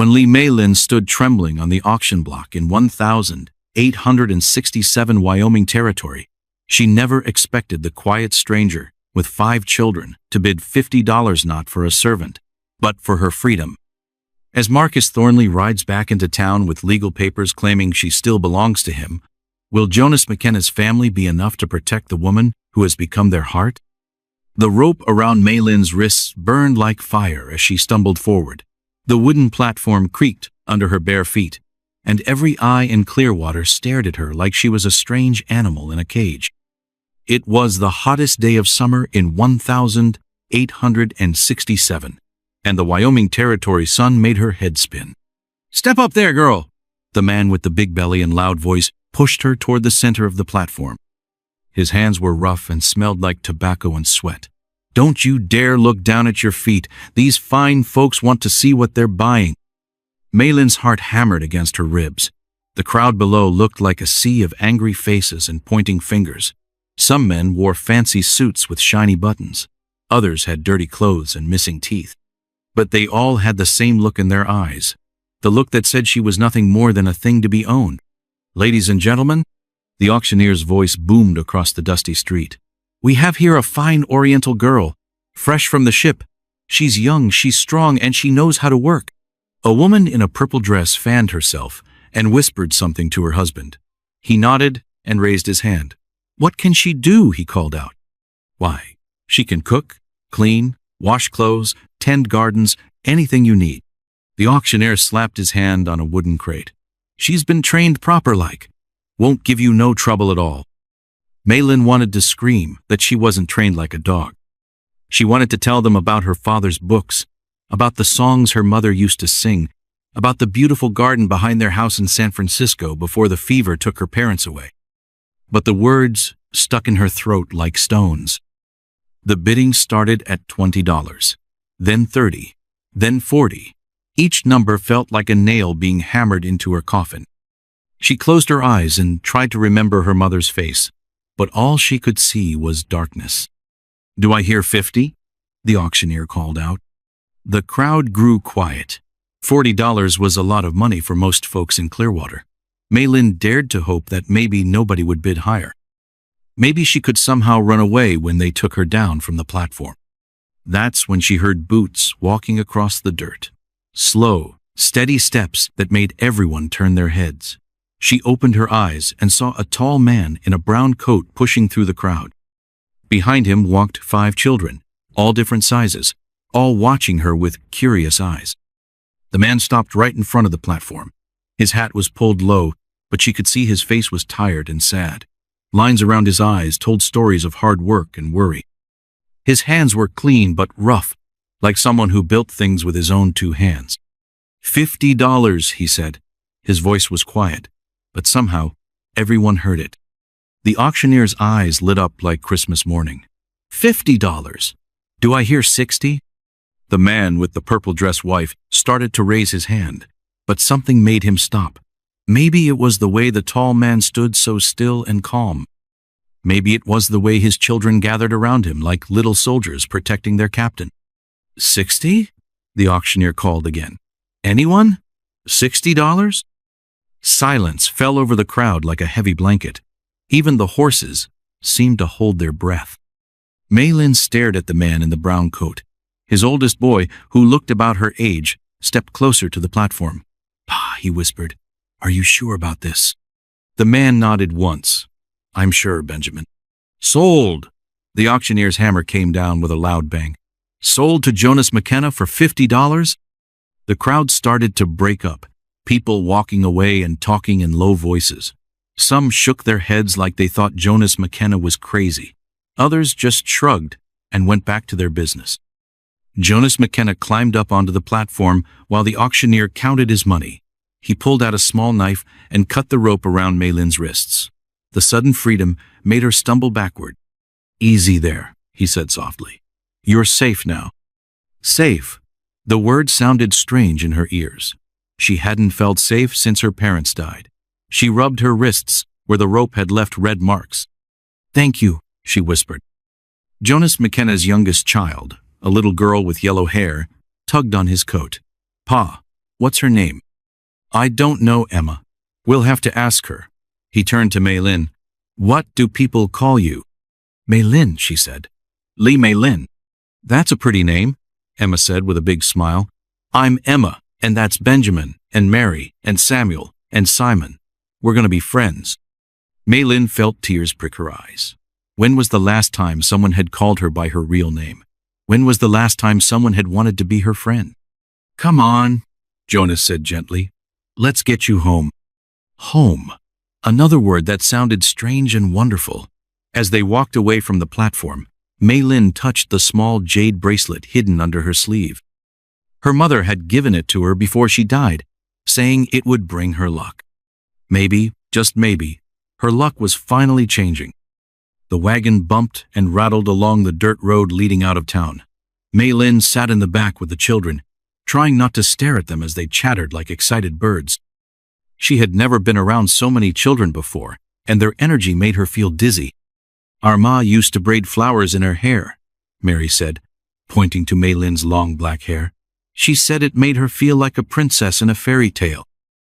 When Lee Mei-lin stood trembling on the auction block in 1,867 Wyoming territory, she never expected the quiet stranger with 5 children to bid $50 not for a servant, but for her freedom. As Marcus Thornley rides back into town with legal papers claiming she still belongs to him, will Jonas McKenna's family be enough to protect the woman who has become their heart? The rope around Mei-lin's wrists burned like fire as she stumbled forward. The wooden platform creaked under her bare feet, and every eye in Clearwater stared at her like she was a strange animal in a cage. It was the hottest day of summer in 1,867, and the Wyoming Territory sun made her head spin. "Step up there, girl!" The man with the big belly and loud voice pushed her toward the center of the platform. His hands were rough and smelled like tobacco and sweat. "Don't you dare look down at your feet. These fine folks want to see what they're buying." Mei-lin's heart hammered against her ribs. The crowd below looked like a sea of angry faces and pointing fingers. Some men wore fancy suits with shiny buttons. Others had dirty clothes and missing teeth. But they all had the same look in their eyes, the look that said she was nothing more than a thing to be owned. "Ladies and gentlemen," the auctioneer's voice boomed across the dusty street, "we have here a fine Oriental girl, fresh from the ship. She's young, she's strong, and she knows how to work." A woman in a purple dress fanned herself and whispered something to her husband. He nodded and raised his hand. "What can she do?" he called out. "Why, she can cook, clean, wash clothes, tend gardens, anything you need." The auctioneer slapped his hand on a wooden crate. "She's been trained proper-like. Won't give you no trouble at all." Mei-lin wanted to scream that she wasn't trained like a dog. She wanted to tell them about her father's books, about the songs her mother used to sing, about the beautiful garden behind their house in San Francisco before the fever took her parents away. But the words stuck in her throat like stones. The bidding started at $20, then $30, then $40. Each number felt like a nail being hammered into her coffin. She closed her eyes and tried to remember her mother's face, but all she could see was darkness. "Do I hear 50? The auctioneer called out. The crowd grew quiet. $40 was a lot of money for most folks in Clearwater. Mei-lin dared to hope that maybe nobody would bid higher. Maybe she could somehow run away when they took her down from the platform. That's when she heard boots walking across the dirt. Slow, steady steps that made everyone turn their heads. She opened her eyes and saw a tall man in a brown coat pushing through the crowd. Behind him walked 5 children, all different sizes, all watching her with curious eyes. The man stopped right in front of the platform. His hat was pulled low, but she could see his face was tired and sad. Lines around his eyes told stories of hard work and worry. His hands were clean but rough, like someone who built things with his own 2 hands. $50, he said. His voice was quiet, but somehow everyone heard it. The auctioneer's eyes lit up like Christmas morning. $50. Do I hear 60? The man with the purple dress wife started to raise his hand, but something made him stop. Maybe it was the way the tall man stood so still and calm. Maybe it was the way his children gathered around him like little soldiers protecting their captain. 60? The auctioneer called again. Anyone? $60? Silence fell over the crowd like a heavy blanket. Even the horses seemed to hold their breath. Mei-lin stared at the man in the brown coat. His oldest boy, who looked about her age, stepped closer to the platform. "Pa," he whispered, "are you sure about this?" The man nodded once. "I'm sure, Benjamin." "Sold!" The auctioneer's hammer came down with a loud bang. "Sold to Jonas McKenna for $50? The crowd started to break up, people walking away and talking in low voices. Some shook their heads like they thought Jonas McKenna was crazy. Others just shrugged and went back to their business. Jonas McKenna climbed up onto the platform while the auctioneer counted his money. He pulled out a small knife and cut the rope around Mei-lin's wrists. The sudden freedom made her stumble backward. "Easy there," he said softly. "You're safe now." Safe. The word sounded strange in her ears. She hadn't felt safe since her parents died. She rubbed her wrists where the rope had left red marks. "Thank you," she whispered. Jonas McKenna's youngest child, a little girl with yellow hair, tugged on his coat. "Pa, What's her name? I don't know, Emma. We'll have to ask her. He turned to Mei-Lin. What do people call you? Mei-Lin, she said. Li Mei-Lin. That's a pretty name, Emma said with a big smile. I'm Emma, and that's Benjamin, and Mary, and Samuel, and Simon. We're going to be friends. Mei-Lin felt tears prick her eyes. When was the last time someone had called her by her real name? When was the last time someone had wanted to be her friend? Come on, Jonas said gently. Let's get you home. Home. Another word that sounded strange and wonderful. As they walked away from the platform, Mei-Lin touched the small jade bracelet hidden under her sleeve. Her mother had given it to her before she died, saying it would bring her luck. Maybe, just maybe, her luck was finally changing. The wagon bumped and rattled along the dirt road leading out of town. Mei-Lin sat in the back with the children, trying not to stare at them as they chattered like excited birds. She had never been around so many children before, and their energy made her feel dizzy. Our ma used to braid flowers in her hair, Mary said, pointing to Mei-Lin's long black hair. She said it made her feel like a princess in a fairy tale.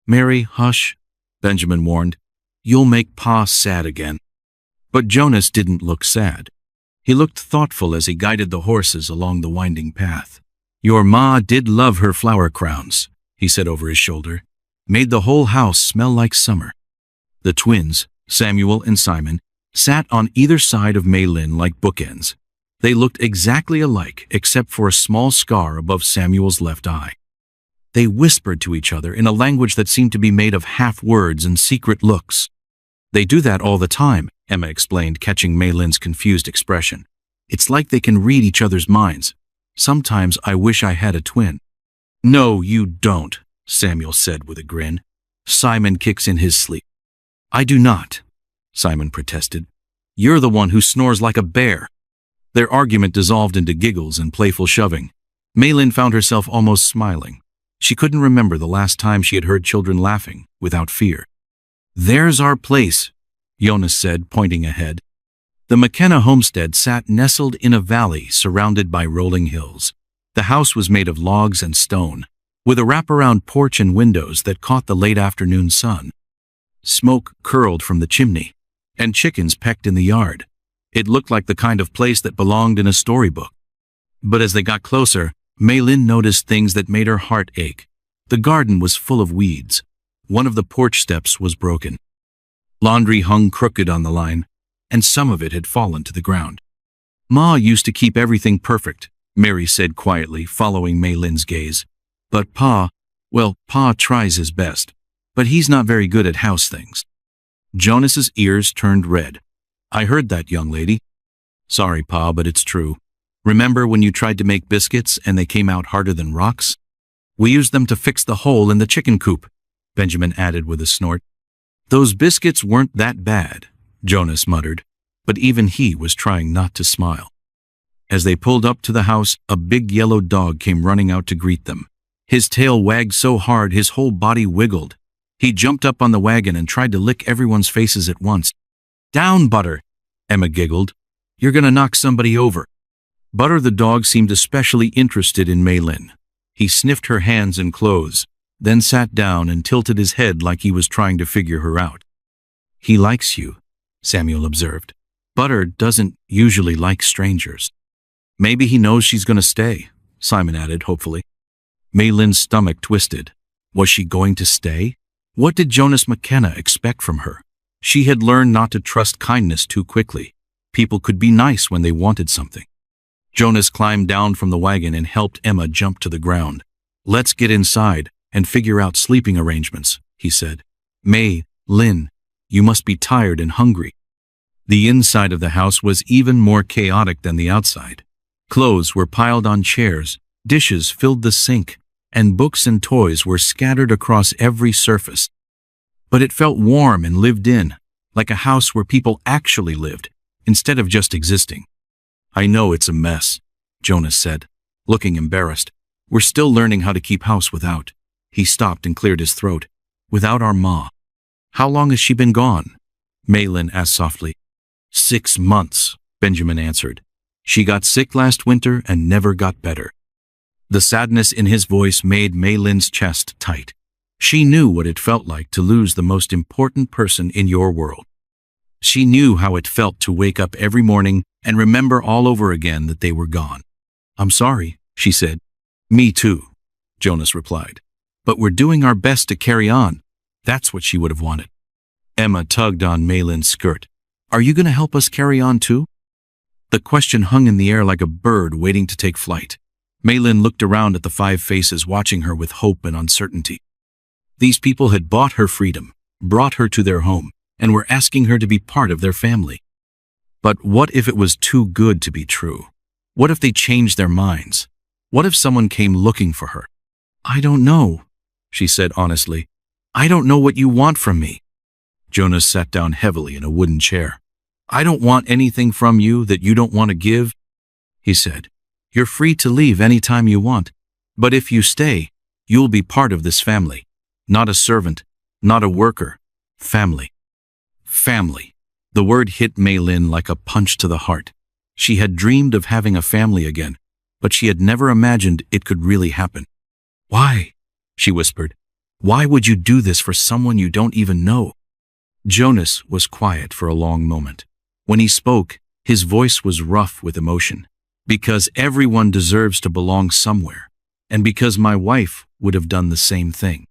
Mary, hush, Benjamin warned. You'll make Pa sad again. But Jonas didn't look sad. He looked thoughtful as he guided the horses along the winding path. Your ma did love her flower crowns, he said over his shoulder. Made the whole house smell like summer. The twins, Samuel and Simon, sat on either side of Mei-Lin like bookends. They looked exactly alike except for a small scar above Samuel's left eye. They whispered to each other in a language that seemed to be made of half words and secret looks. They do that all the time, Emma explained, catching Mei-Lin's confused expression. It's like they can read each other's minds. Sometimes I wish I had a twin. No, you don't, Samuel said with a grin. Simon kicks in his sleep. I do not, Simon protested. You're the one who snores like a bear. Their argument dissolved into giggles and playful shoving. Mei-Lin found herself almost smiling. She couldn't remember the last time she had heard children laughing without fear. There's our place, Jonas said, pointing ahead. The McKenna homestead sat nestled in a valley surrounded by rolling hills. The house was made of logs and stone, with a wraparound porch and windows that caught the late afternoon sun. Smoke curled from the chimney, and chickens pecked in the yard. It looked like the kind of place that belonged in a storybook. But as they got closer, Mei-Lin noticed things that made her heart ache. The garden was full of weeds. One of the porch steps was broken. Laundry hung crooked on the line, and some of it had fallen to the ground. Ma used to keep everything perfect, Mary said quietly, following Mei-Lin's gaze. But Pa tries his best, but he's not very good at house things. Jonas's ears turned red. I heard that, young lady. Sorry, Pa, but it's true. Remember when you tried to make biscuits and they came out harder than rocks? We used them to fix the hole in the chicken coop, Benjamin added with a snort. Those biscuits weren't that bad, Jonas muttered, but even he was trying not to smile. As they pulled up to the house, a big yellow dog came running out to greet them. His tail wagged so hard his whole body wiggled. He jumped up on the wagon and tried to lick everyone's faces at once. Down, Butter, Emma giggled. You're gonna knock somebody over. Butter the dog seemed especially interested in Mei-Lin. He sniffed her hands and clothes, then sat down and tilted his head like he was trying to figure her out. He likes you, Samuel observed. Butter doesn't usually like strangers. Maybe he knows she's gonna stay, Simon added hopefully. Mei-Lin's stomach twisted. Was she going to stay? What did Jonas McKenna expect from her? She had learned not to trust kindness too quickly. People could be nice when they wanted something. Jonas climbed down from the wagon and helped Emma jump to the ground. Let's get inside and figure out sleeping arrangements, he said. Mei-Lin, you must be tired and hungry. The inside of the house was even more chaotic than the outside. Clothes were piled on chairs, dishes filled the sink, and books and toys were scattered across every surface. But it felt warm and lived in, like a house where people actually lived, instead of just existing. I know it's a mess, Jonas said, looking embarrassed. We're still learning how to keep house without. He stopped and cleared his throat. Without our ma. How long has she been gone? Mei-Lin asked softly. 6 months, Benjamin answered. She got sick last winter and never got better. The sadness in his voice made Mei Lin's chest tight. She knew what it felt like to lose the most important person in your world. She knew how it felt to wake up every morning and remember all over again that they were gone. "I'm sorry," she said. "Me too," Jonas replied. "But we're doing our best to carry on." That's what she would have wanted. Emma tugged on Mei Lin's skirt. "Are you going to help us carry on too?" The question hung in the air like a bird waiting to take flight. Mei Lin looked around at the 5 faces watching her with hope and uncertainty. These people had bought her freedom, brought her to their home, and were asking her to be part of their family. But what if it was too good to be true? What if they changed their minds? What if someone came looking for her? "I don't know," she said honestly. "I don't know what you want from me." Jonas sat down heavily in a wooden chair. "I don't want anything from you that you don't want to give," he said. "You're free to leave any time you want, but if you stay, you'll be part of this family. Not a servant, not a worker. Family." Family. The word hit Mei Lin like a punch to the heart. She had dreamed of having a family again, but she had never imagined it could really happen. "Why?" she whispered. "Why would you do this for someone you don't even know?" Jonas was quiet for a long moment. When he spoke, his voice was rough with emotion. "Because everyone deserves to belong somewhere, and because my wife would have done the same thing."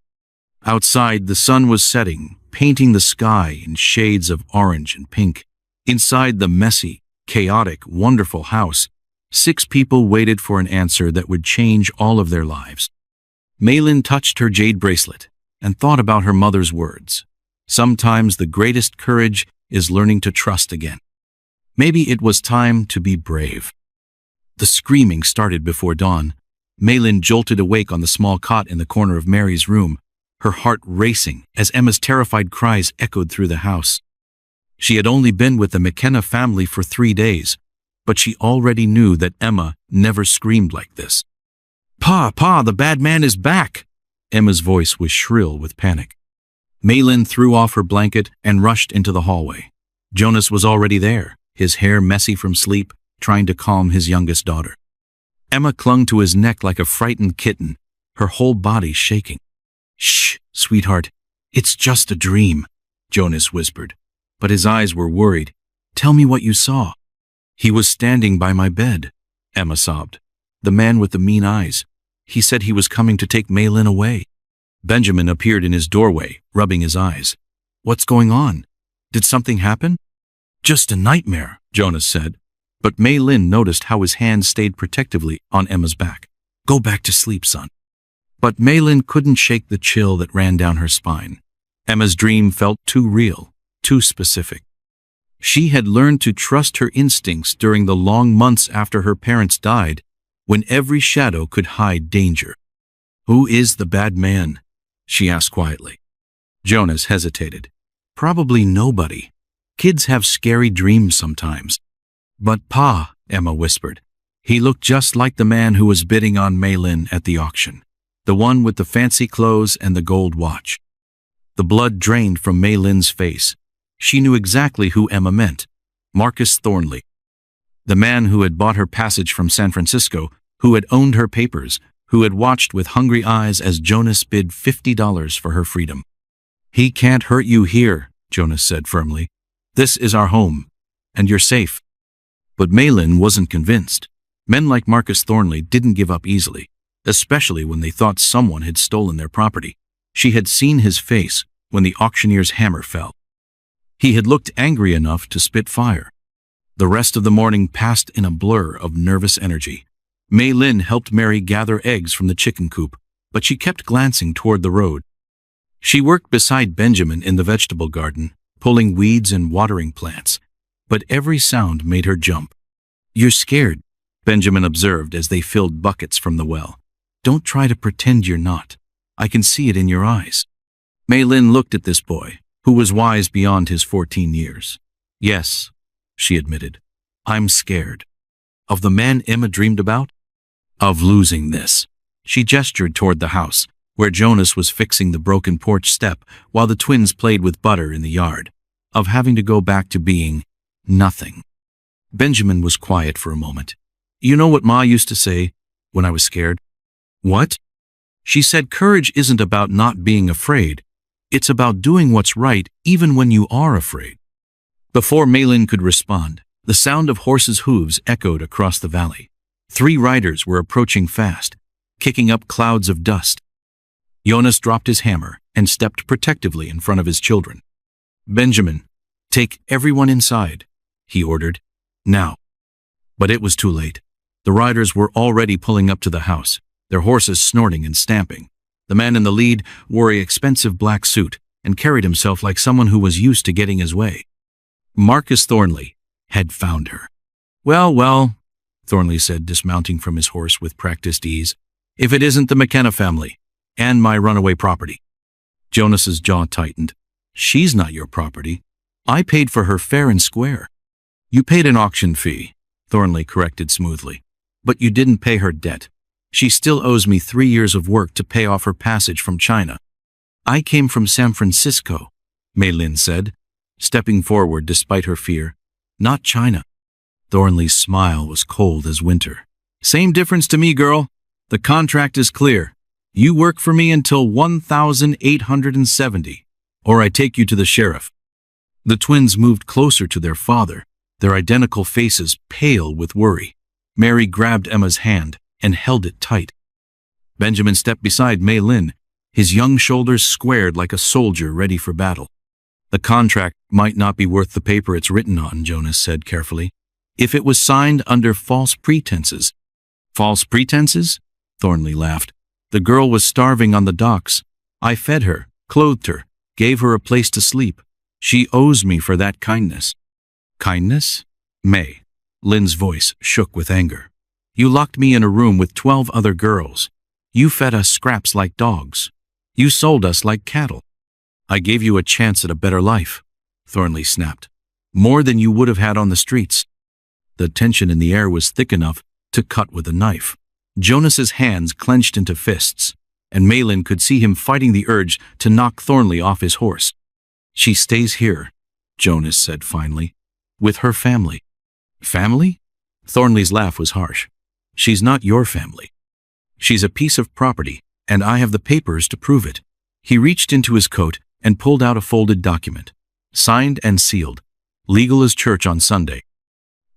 Outside, the sun was setting, painting the sky in shades of orange and pink. Inside the messy, chaotic, wonderful house, 6 people waited for an answer that would change all of their lives. Mei Lin touched her jade bracelet and thought about her mother's words. Sometimes the greatest courage is learning to trust again. Maybe it was time to be brave. The screaming started before dawn. Mei Lin jolted awake on the small cot in the corner of Mary's room, her heart racing as Emma's terrified cries echoed through the house. She had only been with the McKenna family for 3 days, but she already knew that Emma never screamed like this. Pa, the bad man is back!" Emma's voice was shrill with panic. Mei Lin threw off her blanket and rushed into the hallway. Jonas was already there, his hair messy from sleep, trying to calm his youngest daughter. Emma clung to his neck like a frightened kitten, her whole body shaking. "Shh, sweetheart, it's just a dream," Jonas whispered, but his eyes were worried. "Tell me what you saw." "He was standing by my bed," Emma sobbed. "The man with the mean eyes. He said he was coming to take Mei Lin away." Benjamin appeared in his doorway, rubbing his eyes. "What's going on? Did something happen?" "Just a nightmare," Jonas said, but Mei Lin noticed how his hand stayed protectively on Emma's back. "Go back to sleep, son." But Mei Lin couldn't shake the chill that ran down her spine. Emma's dream felt too real, too specific. She had learned to trust her instincts during the long months after her parents died, when every shadow could hide danger. "Who is the bad man?" she asked quietly. Jonas hesitated. "Probably nobody. Kids have scary dreams sometimes." "But Pa," Emma whispered. "He looked just like the man who was bidding on Mei Lin at the auction. The one with the fancy clothes and the gold watch." The blood drained from Mei Lin's face. She knew exactly who Emma meant. Marcus Thornley. The man who had bought her passage from San Francisco, who had owned her papers, who had watched with hungry eyes as Jonas bid $50 for her freedom. "He can't hurt you here," Jonas said firmly. "This is our home, and you're safe." But Mei Lin wasn't convinced. Men like Marcus Thornley didn't give up easily, especially when they thought someone had stolen their property. She had seen his face when the auctioneer's hammer fell. He had looked angry enough to spit fire. The rest of the morning passed in a blur of nervous energy. Mei Lin helped Mary gather eggs from the chicken coop, but she kept glancing toward the road. She worked beside Benjamin in the vegetable garden, pulling weeds and watering plants, but every sound made her jump. "You're scared," Benjamin observed as they filled buckets from the well. "Don't try to pretend you're not. I can see it in your eyes." Mei Lin looked at this boy, who was wise beyond his 14 years. "Yes," she admitted, "I'm scared." Of the man Emma dreamed about? Of losing this. She gestured toward the house, where Jonas was fixing the broken porch step while the twins played with butter in the yard. Of having to go back to being nothing. Benjamin was quiet for a moment. "You know what Ma used to say when I was scared?" What? She said courage isn't about not being afraid. It's about doing what's right even when you are afraid. Before Maylin could respond, the sound of horses' hooves echoed across the valley. 3 riders were approaching fast, kicking up clouds of dust. Jonas dropped his hammer and stepped protectively in front of his children. "Benjamin, take everyone inside," he ordered. "Now." But it was too late. The riders were already pulling up to the house, their horses snorting and stamping. The man in the lead wore an expensive black suit and carried himself like someone who was used to getting his way. Marcus Thornley had found her. Well, well, Thornley said, dismounting from his horse with practiced ease. "If it isn't the McKenna family and my runaway property." Jonas's jaw tightened. "She's not your property. I paid for her fair and square." "You paid an auction fee," Thornley corrected smoothly. "But you didn't pay her debt. She still owes me 3 years of work to pay off her passage from China." "I came from San Francisco," Maylin said, stepping forward despite her fear. "Not China." Thornley's smile was cold as winter. "Same difference to me, girl. The contract is clear. You work for me until 1870, or I take you to the sheriff." The twins moved closer to their father, their identical faces pale with worry. Mary grabbed Emma's hand and held it tight. Benjamin stepped beside Maylin, his young shoulders squared like a soldier ready for battle. "The contract might not be worth the paper it's written on," Jonas said carefully, "if it was signed under false pretenses." "False pretenses?" Thornley laughed. "The girl was starving on the docks. I fed her, clothed her, gave her a place to sleep. She owes me for that kindness." "Kindness?" May. Lynn's voice shook with anger. "You locked me in a room with 12 other girls. You fed us scraps like dogs. You sold us like cattle." "I gave you a chance at a better life," Thornley snapped. "More than you would have had on the streets." The tension in the air was thick enough to cut with a knife. Jonas's hands clenched into fists, and Maylin could see him fighting the urge to knock Thornley off his horse. "She stays here," Jonas said finally, "with her family." "Family?" Thornley's laugh was harsh. "She's not your family. She's a piece of property, and I have the papers to prove it." He reached into his coat and pulled out a folded document, signed and sealed, "Legal as church on Sunday."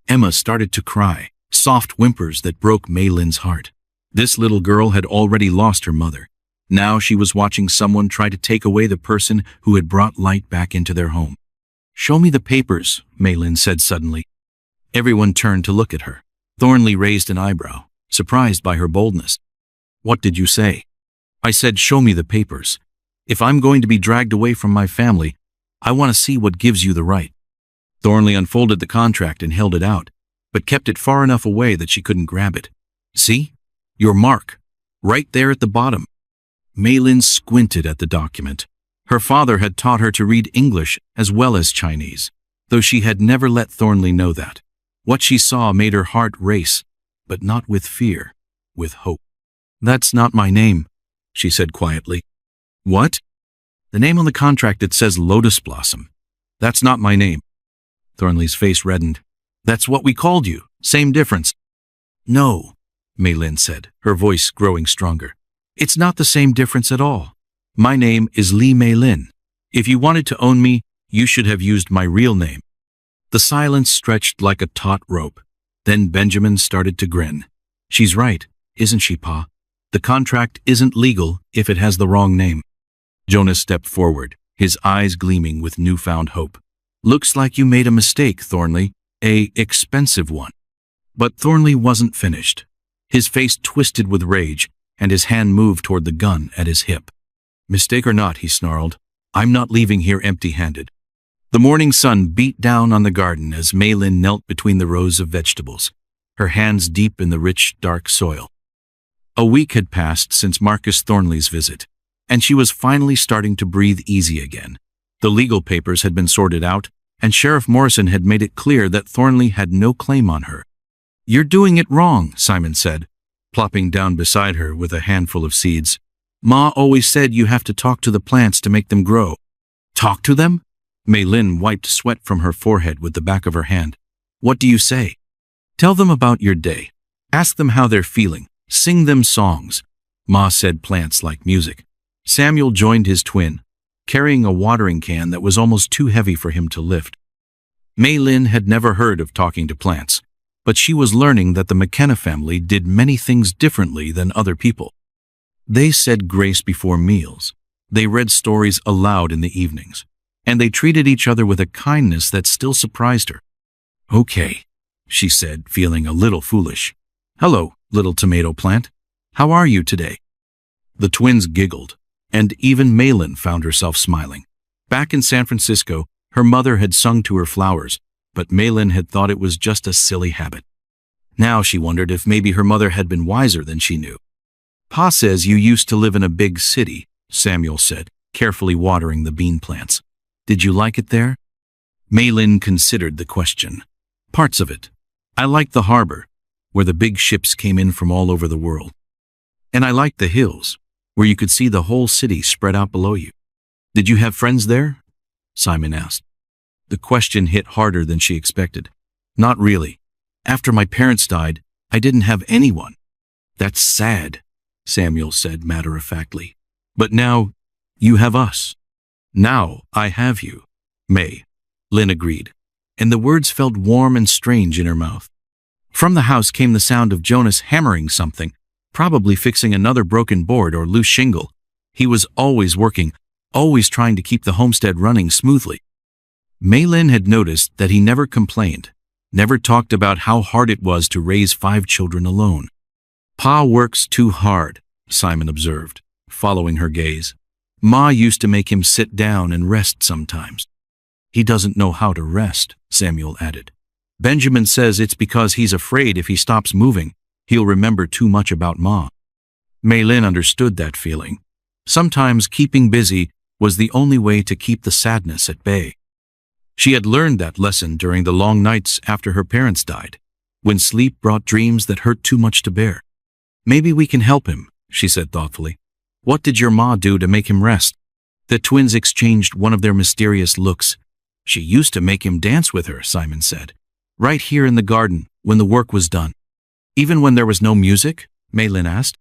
Emma started to cry, soft whimpers that broke Maylin's heart. This little girl had already lost her mother. Now she was watching someone try to take away the person who had brought light back into their home. "Show me the papers," Maylin said suddenly. Everyone turned to look at her. Thornley raised an eyebrow, surprised by her boldness. "What did you say?" "I said, show me the papers. If I'm going to be dragged away from my family, I want to see what gives you the right." Thornley unfolded the contract and held it out, but kept it far enough away that she couldn't grab it. "See? Your mark. Right there at the bottom." Maylin squinted at the document. Her father had taught her to read English as well as Chinese, though she had never let Thornley know that. What she saw made her heart race, but not with fear, with hope. "That's not my name," she said quietly. "What?" "The name on the contract, it says Lotus Blossom. That's not my name." Thornley's face reddened. "That's what we called you. Same difference." "No," Maylin said, her voice growing stronger. "It's not the same difference at all. My name is Lee Maylin. If you wanted to own me, you should have used my real name." The silence stretched like a taut rope. Then Benjamin started to grin. "She's right, isn't she, Pa? The contract isn't legal if it has the wrong name." Jonas stepped forward, his eyes gleaming with newfound hope. "Looks like you made a mistake, Thornley. A expensive one." But Thornley wasn't finished. His face twisted with rage, and his hand moved toward the gun at his hip. "Mistake or not," he snarled, "I'm not leaving here empty-handed." The morning sun beat down on the garden as Maylin knelt between the rows of vegetables, her hands deep in the rich, dark soil. A week had passed since Marcus Thornley's visit, and she was finally starting to breathe easy again. The legal papers had been sorted out, and Sheriff Morrison had made it clear that Thornley had no claim on her. "You're doing it wrong," Simon said, plopping down beside her with a handful of seeds. "Ma always said you have to talk to the plants to make them grow." "Talk to them?" Maylin wiped sweat from her forehead with the back of her hand. "What do you say?" "Tell them about your day. Ask them how they're feeling. Sing them songs. Ma said plants like music. Samuel joined his twin, carrying a watering can that was almost too heavy for him to lift. Mei Lin had never heard of talking to plants, but she was learning that the McKenna family did many things differently than other people. They said grace before meals, they read stories aloud in the evenings, and they treated each other with a kindness that still surprised her. "Okay," she said, feeling a little foolish. "Hello, little tomato plant. How are you today?" The twins giggled, and even Mei Lin found herself smiling. Back in San Francisco, her mother had sung to her flowers, but Mei Lin had thought it was just a silly habit. Now she wondered if maybe her mother had been wiser than she knew. "Pa says you used to live in a big city," Samuel said, carefully watering the bean plants. "Did you like it there?" Mei Lin considered the question. "Parts of it. I liked the harbor, where the big ships came in from all over the world. And I liked the hills, where you could see the whole city spread out below you." "Did you have friends there?" Simon asked. The question hit harder than she expected. "Not really. After my parents died, I didn't have anyone." "That's sad," Samuel said matter-of-factly. "But now, you have us." "Now I have you," Mei Lin agreed, and the words felt warm and strange in her mouth. From the house came the sound of Jonas hammering something, probably fixing another broken board or loose shingle. He was always working, always trying to keep the homestead running smoothly. Mei Lin had noticed that he never complained, never talked about how hard it was to raise 5 children alone. "Pa works too hard," Simon observed, following her gaze. "Ma used to make him sit down and rest sometimes." "He doesn't know how to rest," Samuel added. "Benjamin says it's because he's afraid if he stops moving, he'll remember too much about Ma." Mei Lin understood that feeling. Sometimes keeping busy was the only way to keep the sadness at bay. She had learned that lesson during the long nights after her parents died, when sleep brought dreams that hurt too much to bear. "Maybe we can help him," she said thoughtfully. "What did your ma do to make him rest?" The twins exchanged one of their mysterious looks. "She used to make him dance with her," Simon said. "Right here in the garden, when the work was done." "Even when there was no music?" Mei Lin asked.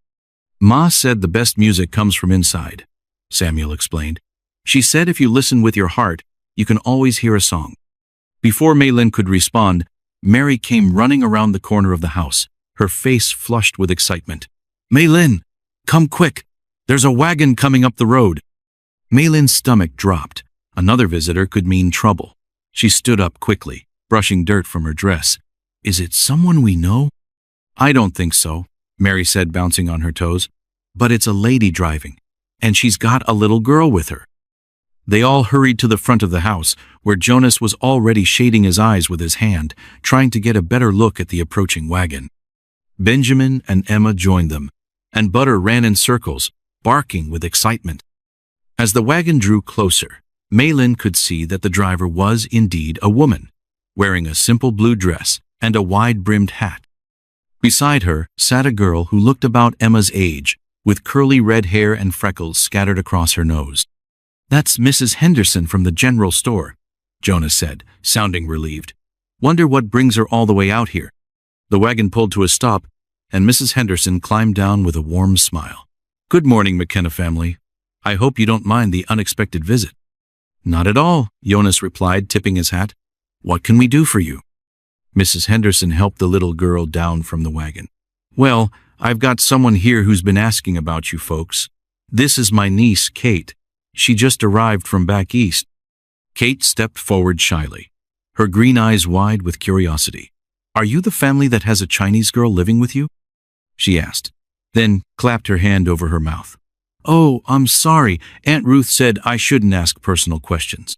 "Ma said the best music comes from inside," Samuel explained. "She said if you listen with your heart, you can always hear a song." Before Mei Lin could respond, Mary came running around the corner of the house, her face flushed with excitement. "Mei Lin, come quick! There's a wagon coming up the road." Mei Lin's stomach dropped. Another visitor could mean trouble. She stood up quickly, brushing dirt from her dress. "Is it someone we know?" "I don't think so," Mary said, bouncing on her toes. "But it's a lady driving, and she's got a little girl with her." They all hurried to the front of the house, where Jonas was already shading his eyes with his hand, trying to get a better look at the approaching wagon. Benjamin and Emma joined them, and Butter ran in circles, barking with excitement. As the wagon drew closer, Mei Lin could see that the driver was indeed a woman, wearing a simple blue dress and a wide-brimmed hat. Beside her sat a girl who looked about Emma's age, with curly red hair and freckles scattered across her nose. "That's Mrs. Henderson from the general store," Jonas said, sounding relieved. "Wonder what brings her all the way out here." The wagon pulled to a stop, and Mrs. Henderson climbed down with a warm smile. "Good morning, McKenna family. I hope you don't mind the unexpected visit." "Not at all," Jonas replied, tipping his hat. "What can we do for you?" Mrs. Henderson helped the little girl down from the wagon. "Well, I've got someone here who's been asking about you folks. This is my niece, Kate. She just arrived from back east." Kate stepped forward shyly, her green eyes wide with curiosity. "Are you the family that has a Chinese girl living with you?" she asked, then clapped her hand over her mouth. "Oh, I'm sorry. Aunt Ruth said I shouldn't ask personal questions."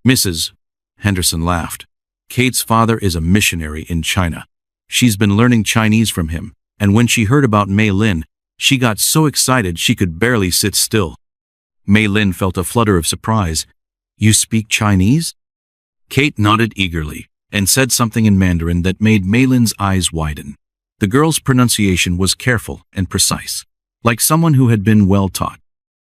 Mrs. Henderson laughed. "Kate's father is a missionary in China. She's been learning Chinese from him, and when she heard about Mei Lin, she got so excited she could barely sit still." Mei Lin felt a flutter of surprise. "You speak Chinese?" Kate nodded eagerly and said something in Mandarin that made Mei Lin's eyes widen. The girl's pronunciation was careful and precise, like someone who had been well taught.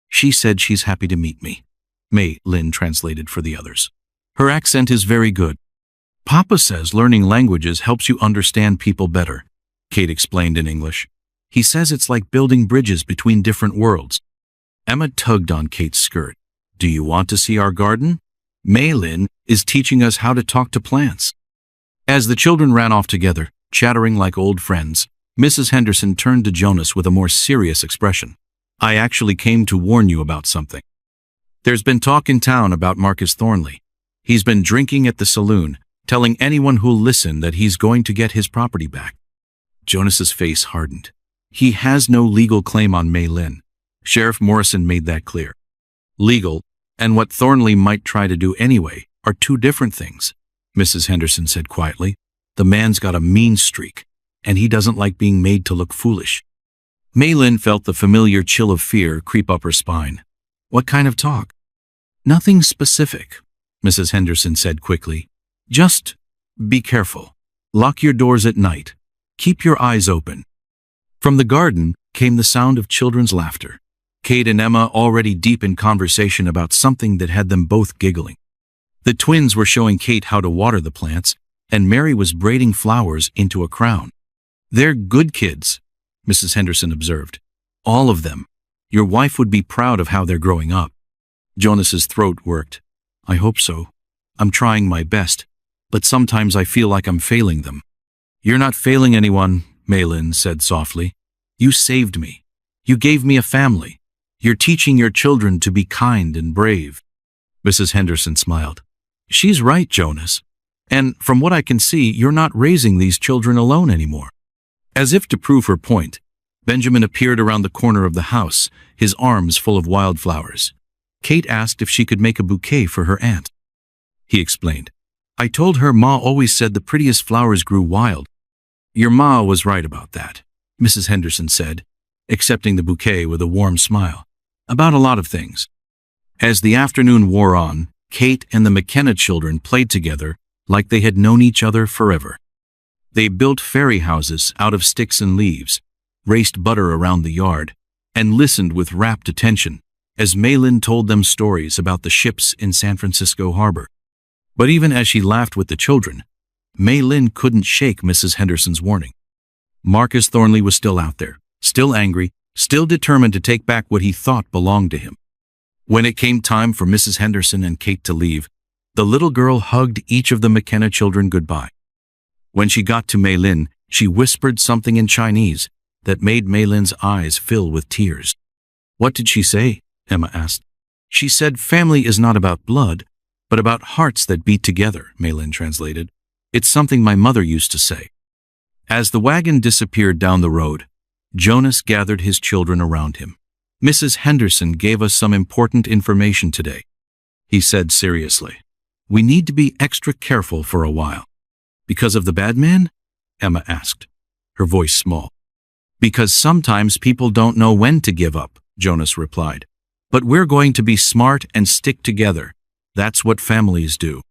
"She said she's happy to meet me," Mei Lin translated for the others. "Her accent is very good." "Papa says learning languages helps you understand people better," Kate explained in English. He says it's like building bridges between different worlds. Emma tugged on Kate's skirt. Do you want to see our garden? Maylin is teaching us how to talk to plants. As the children ran off together, chattering like old friends, Mrs. Henderson turned to Jonas with a more serious expression. I actually came to warn you about something. There's been talk in town about Marcus Thornley. He's been drinking at the saloon, telling anyone who'll listen that he's going to get his property back. Jonas's face hardened. He has no legal claim on Maylin. Sheriff Morrison made that clear. Legal, and what Thornley might try to do anyway, are two different things, Mrs. Henderson said quietly. The man's got a mean streak, and he doesn't like being made to look foolish. Maylin felt the familiar chill of fear creep up her spine. What kind of talk? Nothing specific, Mrs. Henderson said quickly. Just be careful. Lock your doors at night. Keep your eyes open. From the garden came the sound of children's laughter. Kate and Emma already deep in conversation about something that had them both giggling. The twins were showing Kate how to water the plants, and Mary was braiding flowers into a crown. They're good kids, Mrs. Henderson observed. All of them. Your wife would be proud of how they're growing up. Jonas's throat worked. I hope so. I'm trying my best, but sometimes I feel like I'm failing them. You're not failing anyone, Maylin said softly. You saved me. You gave me a family. You're teaching your children to be kind and brave. Mrs. Henderson smiled. She's right, Jonas. And from what I can see, you're not raising these children alone anymore. As if to prove her point, Benjamin appeared around the corner of the house, his arms full of wildflowers. Kate asked if she could make a bouquet for her aunt. He explained. I told her Ma always said the prettiest flowers grew wild. Your Ma was right about that, Mrs. Henderson said, accepting the bouquet with a warm smile. About a lot of things. As the afternoon wore on, Kate and the McKenna children played together like they had known each other forever. They built fairy houses out of sticks and leaves, raced butter around the yard, and listened with rapt attention as Maylin told them stories about the ships in San Francisco Harbor. But even as she laughed with the children, Maylin couldn't shake Mrs. Henderson's warning. Marcus Thornley was still out there, still angry, still determined to take back what he thought belonged to him. When it came time for Mrs. Henderson and Kate to leave, the little girl hugged each of the McKenna children goodbye. When she got to Maylin, she whispered something in Chinese that made Maylin's eyes fill with tears. What did she say? Emma asked. She said family is not about blood, but about hearts that beat together, Maylin translated. It's something my mother used to say. As the wagon disappeared down the road, Jonas gathered his children around him. Mrs. Henderson gave us some important information today, he said seriously. We need to be extra careful for a while. Because of the bad man? Emma asked, her voice small. Because sometimes people don't know when to give up, Jonas replied. But we're going to be smart and stick together. That's what families do.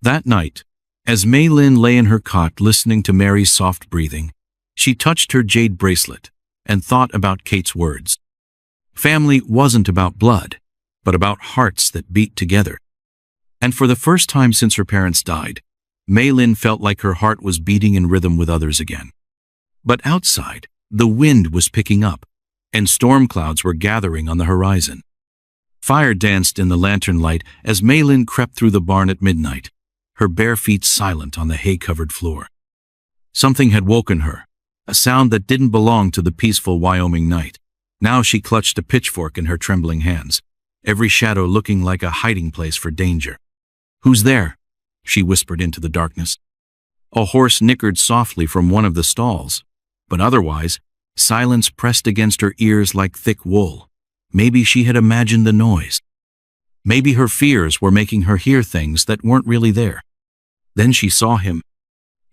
That night, as Maylin lay in her cot listening to Mary's soft breathing, she touched her jade bracelet and thought about Kate's words. Family wasn't about blood, but about hearts that beat together. And for the first time since her parents died, Maylin felt like her heart was beating in rhythm with others again. But outside, the wind was picking up, and storm clouds were gathering on the horizon. Fire danced in the lantern light as Maylin crept through the barn at midnight, her bare feet silent on the hay-covered floor. Something had woken her, a sound that didn't belong to the peaceful Wyoming night. Now she clutched a pitchfork in her trembling hands, every shadow looking like a hiding place for danger. Who's there? She whispered into the darkness. A horse nickered softly from one of the stalls, but otherwise, silence pressed against her ears like thick wool. Maybe she had imagined the noise. Maybe her fears were making her hear things that weren't really there. Then she saw him.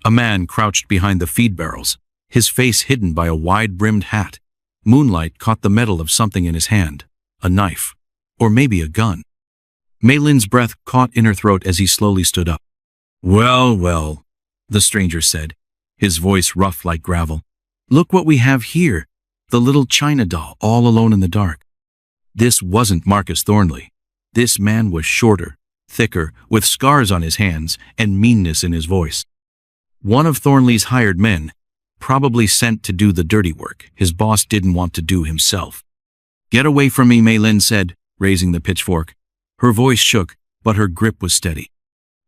A man crouched behind the feed barrels, his face hidden by a wide-brimmed hat. Moonlight caught the metal of something in his hand, a knife, or maybe a gun. Maylin's breath caught in her throat as he slowly stood up. Well, well, the stranger said, his voice rough like gravel. Look what we have here, the little China doll all alone in the dark. This wasn't Marcus Thornley. This man was shorter, thicker, with scars on his hands and meanness in his voice. One of Thornley's hired men, probably sent to do the dirty work his boss didn't want to do himself. "Get away from me," Mei Lin said, raising the pitchfork. Her voice shook, but her grip was steady.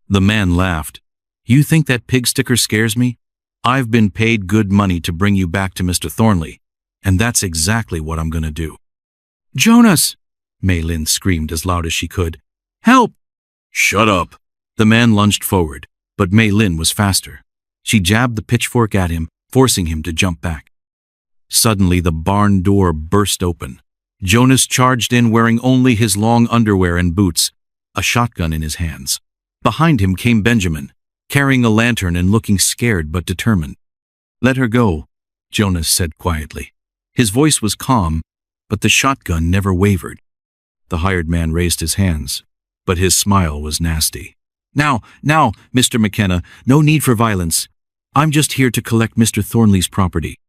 The man laughed. "You think that pig sticker scares me? I've been paid good money to bring you back to Mr. Thornley, and that's exactly what I'm gonna do." "Jonas!" Mei Lin screamed as loud as she could. "Help!" "Shut up!" The man lunged forward, but Mei Lin was faster. She jabbed the pitchfork at him, forcing him to jump back. Suddenly, the barn door burst open. Jonas charged in wearing only his long underwear and boots, a shotgun in his hands. Behind him came Benjamin, carrying a lantern and looking scared but determined. "Let her go," Jonas said quietly. His voice was calm, but the shotgun never wavered. The hired man raised his hands, but his smile was nasty. Now, Mr. McKenna, no need for violence. I'm just here to collect Mr. Thornley's property."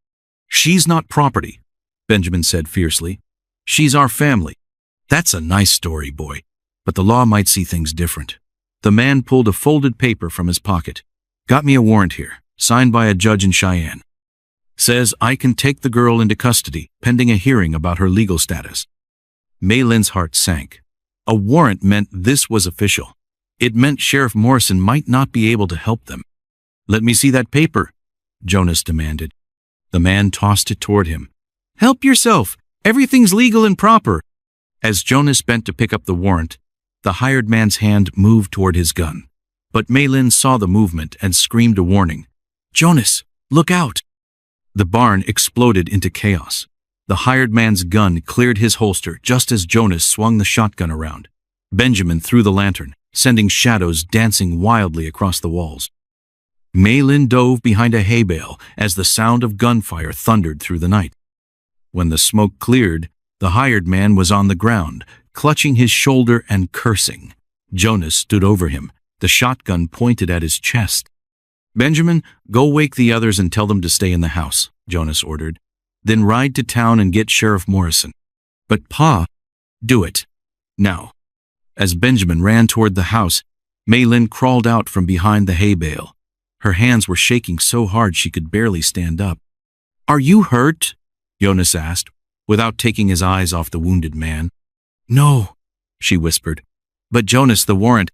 "She's not property," Benjamin said fiercely. "She's our family." "That's a nice story, boy, but the law might see things different." The man pulled a folded paper from his pocket. "Got me a warrant here, signed by a judge in Cheyenne. Says I can take the girl into custody, pending a hearing about her legal status." Mei Lin's heart sank. A warrant meant this was official. It meant Sheriff Morrison might not be able to help them. "Let me see that paper," Jonas demanded. The man tossed it toward him. "Help yourself. Everything's legal and proper." As Jonas bent to pick up the warrant, the hired man's hand moved toward his gun. But Mei Lin saw the movement and screamed a warning. "Jonas, look out!" The barn exploded into chaos. The hired man's gun cleared his holster just as Jonas swung the shotgun around. Benjamin threw the lantern, sending shadows dancing wildly across the walls. Mei Lin dove behind a hay bale as the sound of gunfire thundered through the night. When the smoke cleared, the hired man was on the ground, clutching his shoulder and cursing. Jonas stood over him, the shotgun pointed at his chest. "Benjamin, go wake the others and tell them to stay in the house," Jonas ordered. "Then ride to town and get Sheriff Morrison." "But Pa..." "Do it. Now." As Benjamin ran toward the house, Mei Lin crawled out from behind the hay bale. Her hands were shaking so hard she could barely stand up. "Are you hurt?" Jonas asked, without taking his eyes off the wounded man. "No," she whispered. "But Jonas, the warrant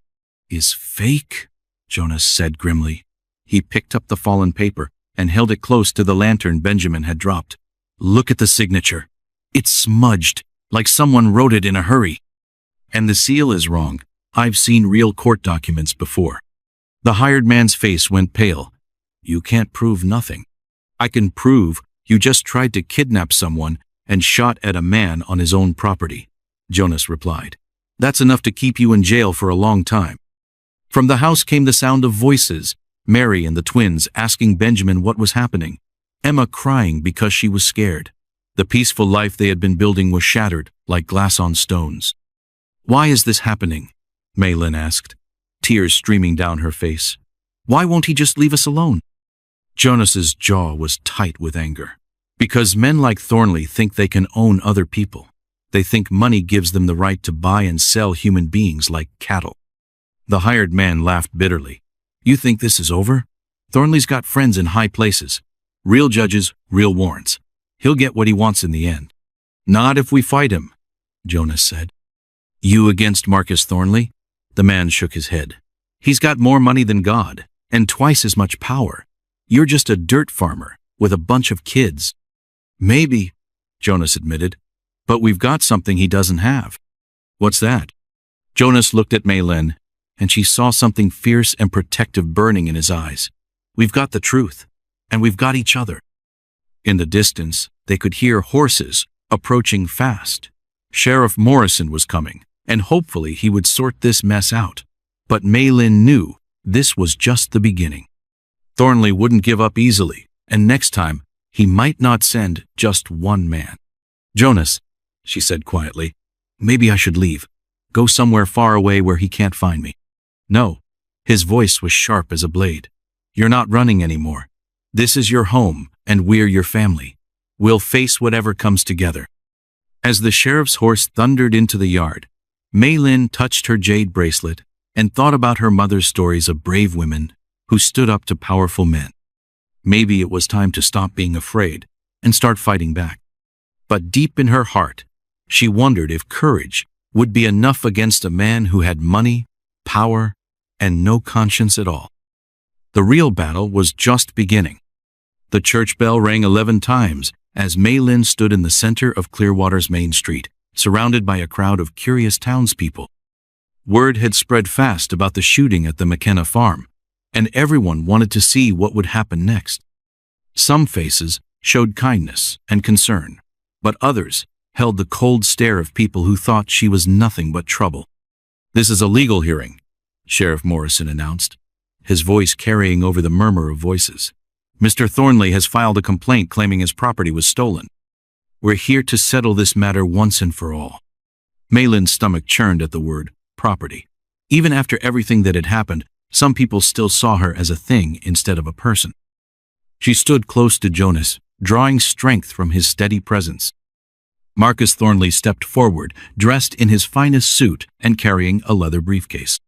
is fake," Jonas said grimly. He picked up the fallen paper and held it close to the lantern Benjamin had dropped. "Look at the signature. It's smudged, like someone wrote it in a hurry. And the seal is wrong. I've seen real court documents before." The hired man's face went pale. "You can't prove nothing." "I can prove you just tried to kidnap someone and shot at a man on his own property," Jonas replied. "That's enough to keep you in jail for a long time." From the house came the sound of voices, Mary and the twins asking Benjamin what was happening, Emma crying because she was scared. The peaceful life they had been building was shattered like glass on stones. "Why is this happening?" Mei Lin asked, tears streaming down her face. "Why won't he just leave us alone?" Jonas's jaw was tight with anger. Because men like Thornley think they can own other people. They think money gives them the right to buy and sell human beings like cattle. The hired man laughed bitterly. "You think this is over? Thornley's got friends in high places. Real judges, real warrants. He'll get what he wants in the end." "Not if we fight him," Jonas said. "You against Marcus Thornley?" The man shook his head. "He's got more money than God, and twice as much power. You're just a dirt farmer with a bunch of kids." "Maybe," Jonas admitted, "but we've got something he doesn't have." "What's that?" Jonas looked at Mei Lin, and she saw something fierce and protective burning in his eyes. "We've got the truth, and we've got each other." In the distance, they could hear horses approaching fast. Sheriff Morrison was coming, and hopefully he would sort this mess out. But Mei Lin knew this was just the beginning. Thornley wouldn't give up easily, and next time, he might not send just one man. "Jonas," she said quietly, "maybe I should leave. Go somewhere far away where he can't find me." "No." His voice was sharp as a blade. "You're not running anymore. This is your home, and we're your family. We'll face whatever comes together." As the sheriff's horse thundered into the yard, Mei Lin touched her jade bracelet and thought about her mother's stories of brave women who stood up to powerful men. Maybe it was time to stop being afraid and start fighting back. But deep in her heart, she wondered if courage would be enough against a man who had money, power, and no conscience at all. The real battle was just beginning. The church bell rang 11 times as Mei Lin stood in the center of Clearwater's main street, surrounded by a crowd of curious townspeople. Word had spread fast about the shooting at the McKenna farm, and everyone wanted to see what would happen next. Some faces showed kindness and concern, but others held the cold stare of people who thought she was nothing but trouble. "This is a legal hearing," Sheriff Morrison announced, his voice carrying over the murmur of voices. "Mr. Thornley has filed a complaint claiming his property was stolen. We're here to settle this matter once and for all." Mei Lin's stomach churned at the word property. Even after everything that had happened, some people still saw her as a thing instead of a person. She stood close to Jonas, drawing strength from his steady presence. Marcus Thornley stepped forward, dressed in his finest suit and carrying a leather briefcase.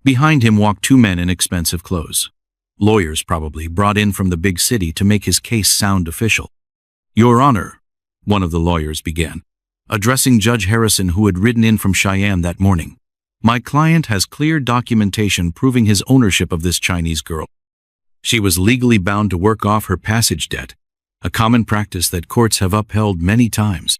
Behind him walked two men in expensive clothes. Lawyers, probably, brought in from the big city to make his case sound official. "Your Honor," one of the lawyers began, addressing Judge Harrison, who had ridden in from Cheyenne that morning. "My client has clear documentation proving his ownership of this Chinese girl. She was legally bound to work off her passage debt, a common practice that courts have upheld many times."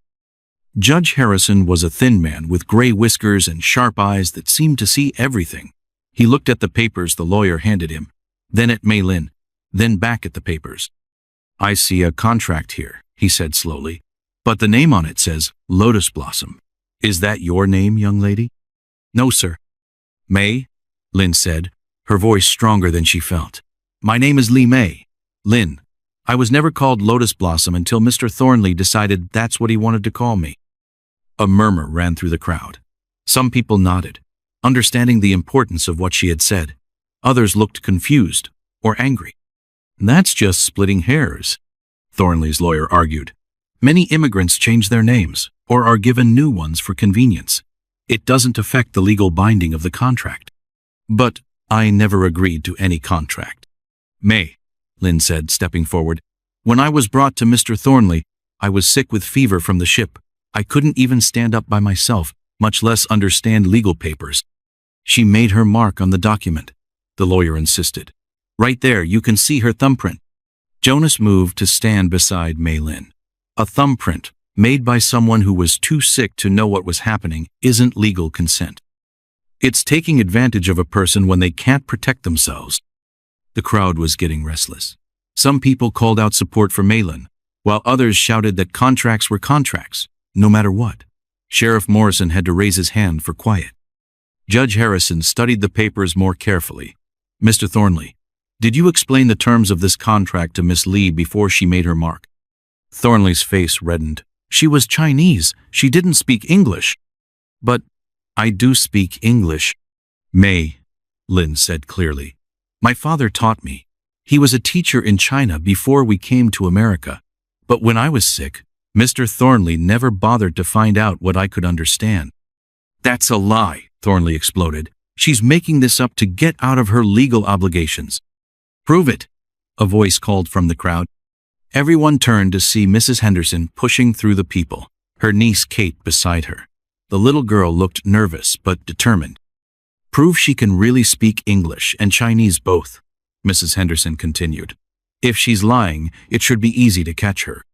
Judge Harrison was a thin man with gray whiskers and sharp eyes that seemed to see everything. He looked at the papers the lawyer handed him, then at Mei Lin, then back at the papers. "I see a contract here," he said slowly, "but the name on it says Lotus Blossom. Is that your name, young lady?" "No, sir." "Mei?" Lin said, her voice stronger than she felt. "My name is Li Mei. Lin. I was never called Lotus Blossom until Mr. Thornley decided that's what he wanted to call me." A murmur ran through the crowd. Some people nodded, understanding the importance of what she had said. Others looked confused or angry. "That's just splitting hairs," Thornley's lawyer argued. "Many immigrants change their names or are given new ones for convenience. It doesn't affect the legal binding of the contract." "But I never agreed to any contract." "Mei," Lin said, stepping forward, "when I was brought to Mr. Thornley, I was sick with fever from the ship. I couldn't even stand up by myself, much less understand legal papers." "She made her mark on the document," the lawyer insisted. "Right there, you can see her thumbprint." Jonas moved to stand beside Mei Lin. "A thumbprint made by someone who was too sick to know what was happening isn't legal consent. It's taking advantage of a person when they can't protect themselves." The crowd was getting restless. Some people called out support for Mei Lin, while others shouted that contracts were contracts, no matter what. Sheriff Morrison had to raise his hand for quiet. Judge Harrison studied the papers more carefully. "Mr. Thornley, did you explain the terms of this contract to Miss Lee before she made her mark?" Thornley's face reddened. "She was Chinese. She didn't speak English." "But I do speak English." "Mei," Lin said clearly. "My father taught me. He was a teacher in China before we came to America. But when I was sick, Mr. Thornley never bothered to find out what I could understand." "That's a lie," Thornley exploded. "She's making this up to get out of her legal obligations." "Prove it," a voice called from the crowd. Everyone turned to see Mrs. Henderson pushing through the people, her niece Kate beside her. The little girl looked nervous but determined. "Prove she can really speak English and Chinese both," Mrs. Henderson continued. "If she's lying, it should be easy to catch her."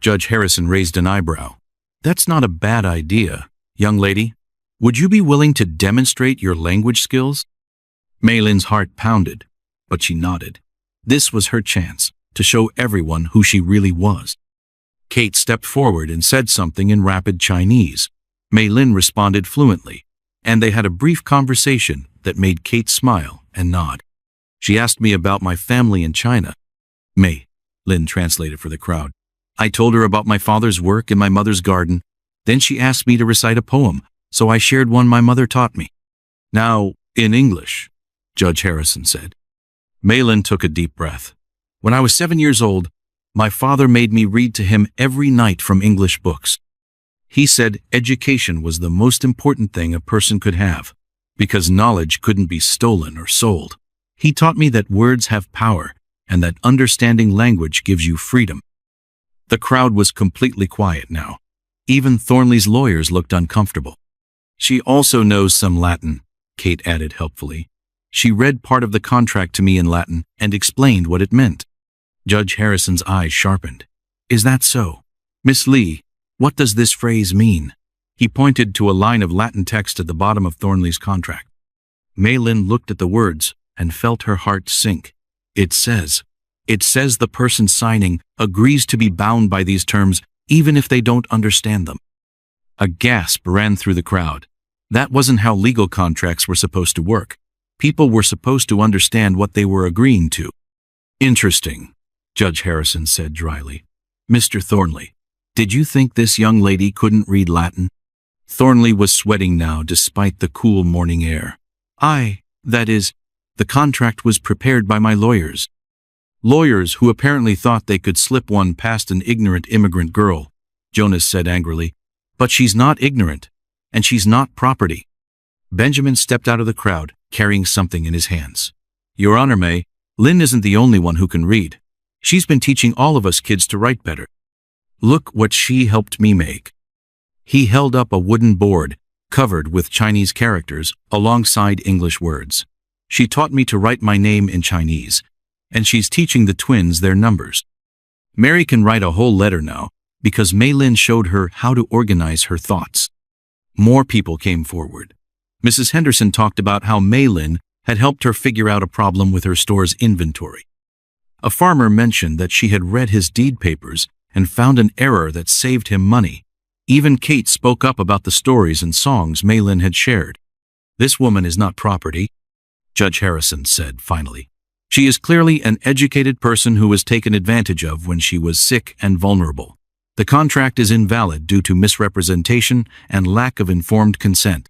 Judge Harrison raised an eyebrow. "That's not a bad idea, young lady. Would you be willing to demonstrate your language skills?" Mei Lin's heart pounded, but she nodded. This was her chance to show everyone who she really was. Kate stepped forward and said something in rapid Chinese. Mei Lin responded fluently, and they had a brief conversation that made Kate smile and nod. "She asked me about my family in China." Mei Lin translated for the crowd. "I told her about my father's work in my mother's garden. Then she asked me to recite a poem, so I shared one my mother taught me." "Now, in English," Judge Harrison said. Mei Lin took a deep breath. "When I was 7 years old, my father made me read to him every night from English books. He said education was the most important thing a person could have, because knowledge couldn't be stolen or sold. He taught me that words have power, and that understanding language gives you freedom. The crowd was completely quiet now. Even Thornley's lawyers looked uncomfortable. She also knows some Latin, Kate added helpfully. She read part of the contract to me in Latin and explained what it meant. Judge Harrison's eyes sharpened. Is that so? Miss Lee, what does this phrase mean? He pointed to a line of Latin text at the bottom of Thornley's contract. Maylin looked at the words and felt her heart sink. It says the person signing agrees to be bound by these terms even if they don't understand them. A gasp ran through the crowd. That wasn't how legal contracts were supposed to work. People were supposed to understand what they were agreeing to. Interesting, Judge Harrison said dryly. Mr. Thornley, did you think this young lady couldn't read Latin? Thornley was sweating now despite the cool morning air. The contract was prepared by my lawyers. Lawyers who apparently thought they could slip one past an ignorant immigrant girl, Jonas said angrily. But she's not ignorant, and she's not property. Benjamin stepped out of the crowd, carrying something in his hands. Your Honor, May, Lynn isn't the only one who can read. She's been teaching all of us kids to write better. Look what she helped me make. He held up a wooden board covered with Chinese characters alongside English words. She taught me to write my name in Chinese, and she's teaching the twins their numbers. Mary can write a whole letter now because Maylin showed her how to organize her thoughts. More people came forward. Mrs. Henderson talked about how Maylin had helped her figure out a problem with her store's inventory. A farmer mentioned that she had read his deed papers and found an error that saved him money. Even Kate spoke up about the stories and songs Maylin had shared. This woman is not property, Judge Harrison said finally. She is clearly an educated person who was taken advantage of when she was sick and vulnerable. The contract is invalid due to misrepresentation and lack of informed consent.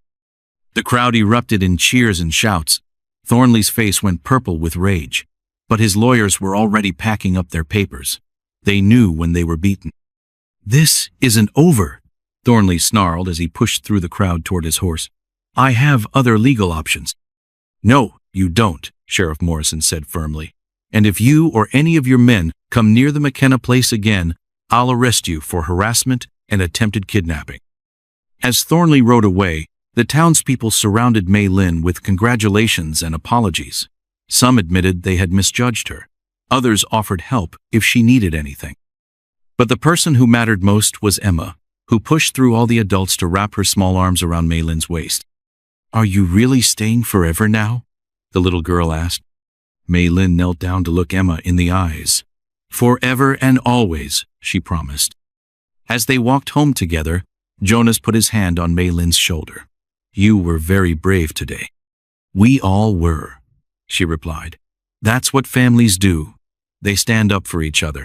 The crowd erupted in cheers and shouts. Thornley's face went purple with rage, but his lawyers were already packing up their papers. They knew when they were beaten. This isn't over, Thornley snarled as he pushed through the crowd toward his horse. I have other legal options. No, you don't, Sheriff Morrison said firmly. And if you or any of your men come near the McKenna place again, I'll arrest you for harassment and attempted kidnapping. As Thornley rode away, the townspeople surrounded Maylin with congratulations and apologies. Some admitted they had misjudged her. Others offered help if she needed anything. But the person who mattered most was Emma, who pushed through all the adults to wrap her small arms around Maylin's waist. Are you really staying forever now? The little girl asked. Maylin knelt down to look Emma in the eyes. Forever and always, she promised. As they walked home together, Jonas put his hand on Maylin's shoulder. You were very brave today. We all were, she replied. That's what families do. They stand up for each other.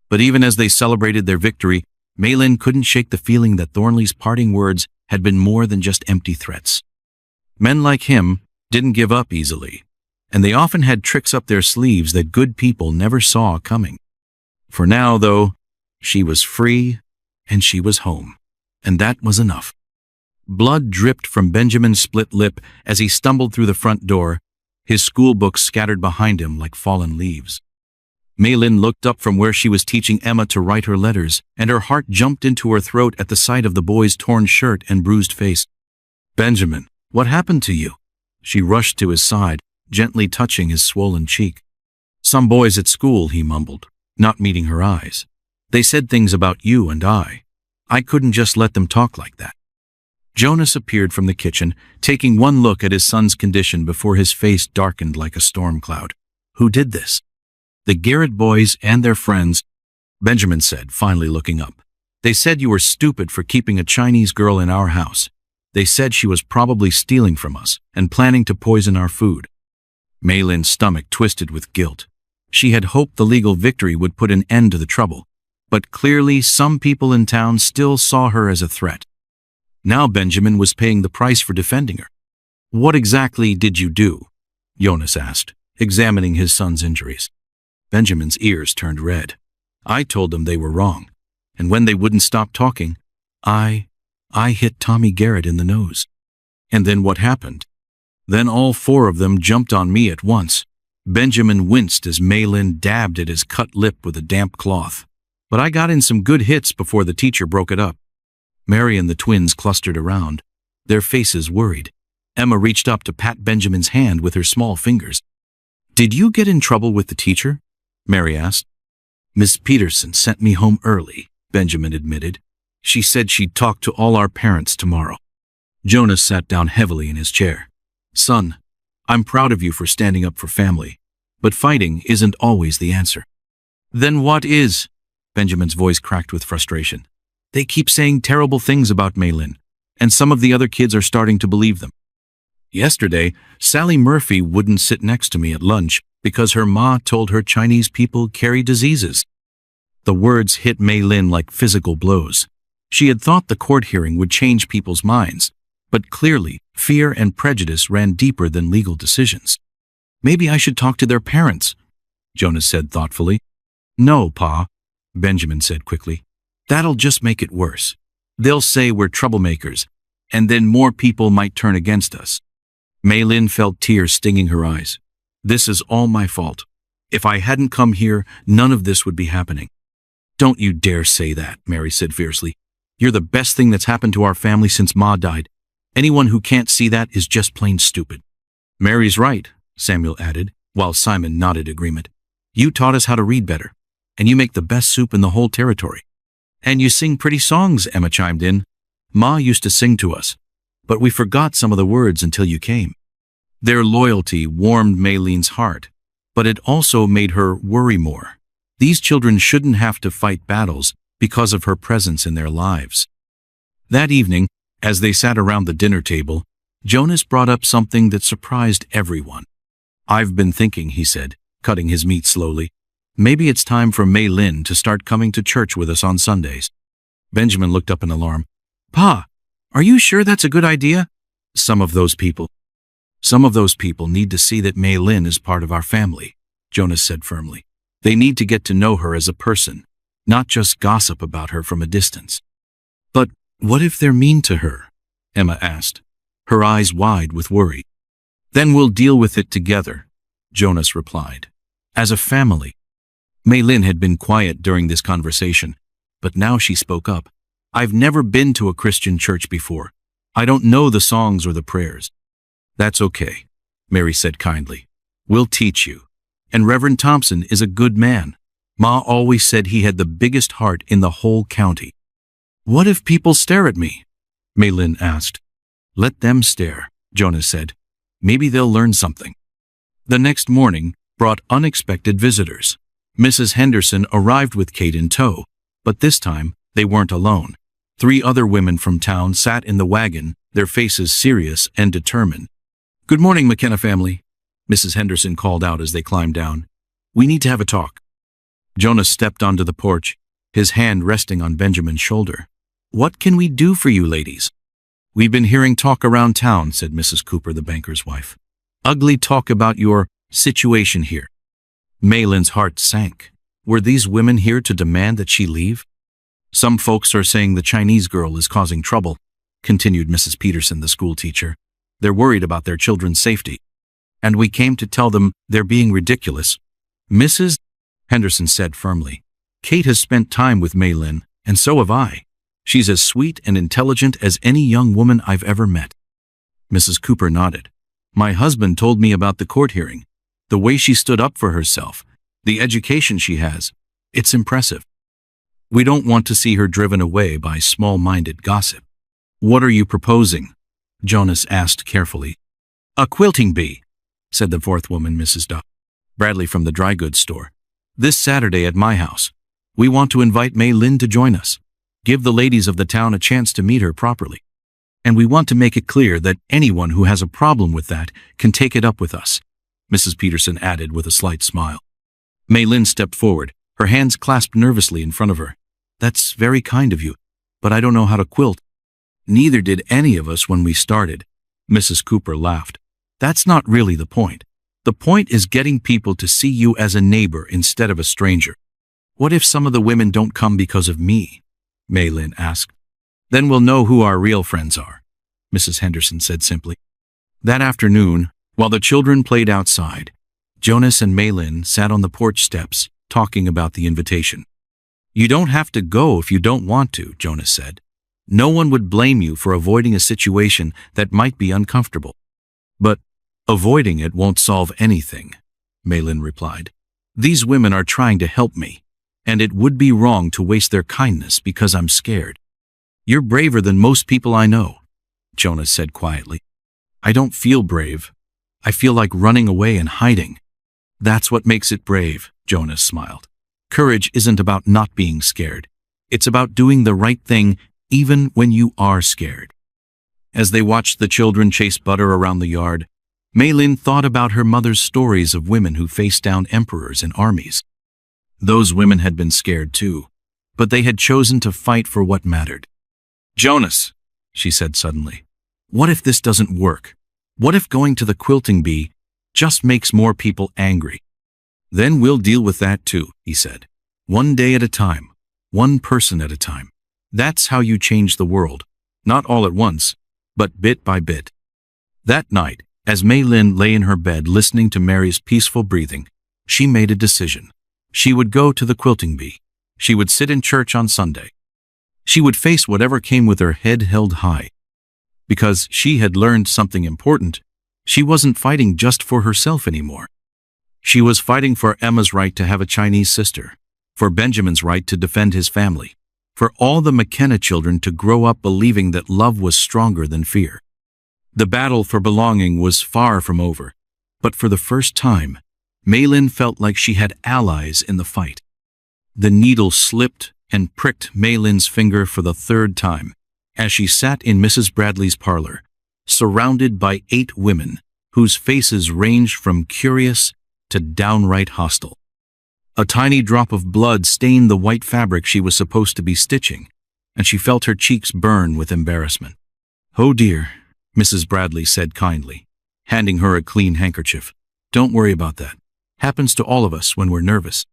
But even as they celebrated their victory, Maylin couldn't shake the feeling that Thornley's parting words had been more than just empty threats. Men like him didn't give up easily, and they often had tricks up their sleeves that good people never saw coming. For now, though, she was free and she was home, and that was enough. Blood dripped from Benjamin's split lip as he stumbled through the front door, his school books scattered behind him like fallen leaves. Maylin looked up from where she was teaching Emma to write her letters, and her heart jumped into her throat at the sight of the boy's torn shirt and bruised face. Benjamin, what happened to you? She rushed to his side, gently touching his swollen cheek. Some boys at school, he mumbled, not meeting her eyes. They said things about you and I. I couldn't just let them talk like that. Jonas appeared from the kitchen, taking one look at his son's condition before his face darkened like a storm cloud. Who did this? The Garrett boys and their friends, Benjamin said, finally looking up. They said you were stupid for keeping a Chinese girl in our house. They said she was probably stealing from us and planning to poison our food. Maylin's stomach twisted with guilt. She had hoped the legal victory would put an end to the trouble, but clearly some people in town still saw her as a threat. Now Benjamin was paying the price for defending her. What exactly did you do? Jonas asked, examining his son's injuries. Benjamin's ears turned red. I told them they were wrong, and when they wouldn't stop talking, I hit Tommy Garrett in the nose. And then what happened? Then all four of them jumped on me at once. Benjamin winced as Mei Lin dabbed at his cut lip with a damp cloth. But I got in some good hits before the teacher broke it up. Mary and the twins clustered around, their faces worried. Emma reached up to pat Benjamin's hand with her small fingers. "Did you get in trouble with the teacher?" Mary asked. "Miss Peterson sent me home early," Benjamin admitted. "She said she'd talk to all our parents tomorrow." Jonas sat down heavily in his chair. "Son, I'm proud of you for standing up for family, but fighting isn't always the answer." "Then what is?" Benjamin's voice cracked with frustration. "They keep saying terrible things about Mei Lin, and some of the other kids are starting to believe them. Yesterday, Sally Murphy wouldn't sit next to me at lunch because her ma told her Chinese people carry diseases." The words hit Mei Lin like physical blows. She had thought the court hearing would change people's minds, but clearly, fear and prejudice ran deeper than legal decisions. "Maybe I should talk to their parents," Jonas said thoughtfully. "No, Pa," Benjamin said quickly. "That'll just make it worse. They'll say we're troublemakers, and then more people might turn against us." Mei Lin felt tears stinging her eyes. "This is all my fault. If I hadn't come here, none of this would be happening." "Don't you dare say that," Mary said fiercely. "You're the best thing that's happened to our family since Ma died. Anyone who can't see that is just plain stupid." "Mary's right," Samuel added, while Simon nodded agreement. "You taught us how to read better, and you make the best soup in the whole territory." "And you sing pretty songs," Emma chimed in. "Ma used to sing to us, but we forgot some of the words until you came." Their loyalty warmed Mei Lin's heart, but it also made her worry more. These children shouldn't have to fight battles because of her presence in their lives. That evening, as they sat around the dinner table, Jonas brought up something that surprised everyone. "I've been thinking," he said, cutting his meat slowly. "Maybe it's time for Mei Lin to start coming to church with us on Sundays." Benjamin looked up in alarm. "Pa, are you sure that's a good idea?" Some of those people need to see that Mei Lin is part of our family," Jonas said firmly. "They need to get to know her as a person, not just gossip about her from a distance." "But what if they're mean to her?" Emma asked, her eyes wide with worry. "Then we'll deal with it together," Jonas replied. "As a family." Mei Lin had been quiet during this conversation, but now she spoke up. "I've never been to a Christian church before. I don't know the songs or the prayers." "That's okay," Mary said kindly. "We'll teach you. And Reverend Thompson is a good man. Ma always said he had the biggest heart in the whole county." "What if people stare at me?" Mei Lin asked. "Let them stare," Jonas said. "Maybe they'll learn something." The next morning brought unexpected visitors. Mrs. Henderson arrived with Kate in tow, but this time they weren't alone. 3 other women from town sat in the wagon, their faces serious and determined. "Good morning, McKenna family," Mrs. Henderson called out as they climbed down. "We need to have a talk." Jonas stepped onto the porch, his hand resting on Benjamin's shoulder. "What can we do for you, ladies?" "We've been hearing talk around town," said Mrs. Cooper, the banker's wife. "Ugly talk about your situation here." Mei Lin's heart sank. Were these women here to demand that she leave? "Some folks are saying the Chinese girl is causing trouble," continued Mrs. Peterson, the school teacher. "They're worried about their children's safety. And we came to tell them they're being ridiculous." Mrs. Henderson said firmly, "Kate has spent time with Mei Lin, and so have I. She's as sweet and intelligent as any young woman I've ever met." Mrs. Cooper nodded. "My husband told me about the court hearing. The way she stood up for herself, the education she has, it's impressive. We don't want to see her driven away by small-minded gossip." "What are you proposing?" Jonas asked carefully. "A quilting bee," said the 4th woman, Mrs. Bradley from the dry goods store. "This Saturday at my house. We want to invite Mei Lin to join us, give the ladies of the town a chance to meet her properly. And we want to make it clear that anyone who has a problem with that can take it up with us," Mrs. Peterson added with a slight smile. Mei Lin stepped forward, her hands clasped nervously in front of her. "That's very kind of you, but I don't know how to quilt." "Neither did any of us when we started," Mrs. Cooper laughed. "That's not really the point. The point is getting people to see you as a neighbor instead of a stranger." "What if some of the women don't come because of me?" Mei Lin asked. "Then we'll know who our real friends are," Mrs. Henderson said simply. That afternoon, while the children played outside, Jonas and Maylin sat on the porch steps, talking about the invitation. You don't have to go if you don't want to, Jonas said. No one would blame you for avoiding a situation that might be uncomfortable. But avoiding it won't solve anything, Maylin replied. These women are trying to help me, and it would be wrong to waste their kindness because I'm scared. You're braver than most people I know, Jonas said quietly. I don't feel brave. I feel like running away and hiding. That's what makes it brave, Jonas smiled. Courage isn't about not being scared. It's about doing the right thing even when you are scared. As they watched the children chase Butter around the yard, Maylin thought about her mother's stories of women who faced down emperors and armies. Those women had been scared too, but they had chosen to fight for what mattered. Jonas, she said suddenly, what if this doesn't work? What if going to the quilting bee just makes more people angry? Then we'll deal with that too, he said. One day at a time, one person at a time. That's how you change the world. Not all at once, but bit by bit. That night, as Maylin lay in her bed listening to Mary's peaceful breathing, she made a decision. She would go to the quilting bee. She would sit in church on Sunday. She would face whatever came with her head held high. Because she had learned something important, she wasn't fighting just for herself anymore. She was fighting for Emma's right to have a Chinese sister, for Benjamin's right to defend his family, for all the McKenna children to grow up believing that love was stronger than fear. The battle for belonging was far from over, but for the first time, Maylin felt like she had allies in the fight. The needle slipped and pricked Maylin's finger for the third time as she sat in Mrs. Bradley's parlor, surrounded by 8 women whose faces ranged from curious to downright hostile. A tiny drop of blood stained the white fabric she was supposed to be stitching, and she felt her cheeks burn with embarrassment. Oh dear, Mrs. Bradley said kindly, handing her a clean handkerchief. Don't worry about that. Happens to all of us when we're nervous.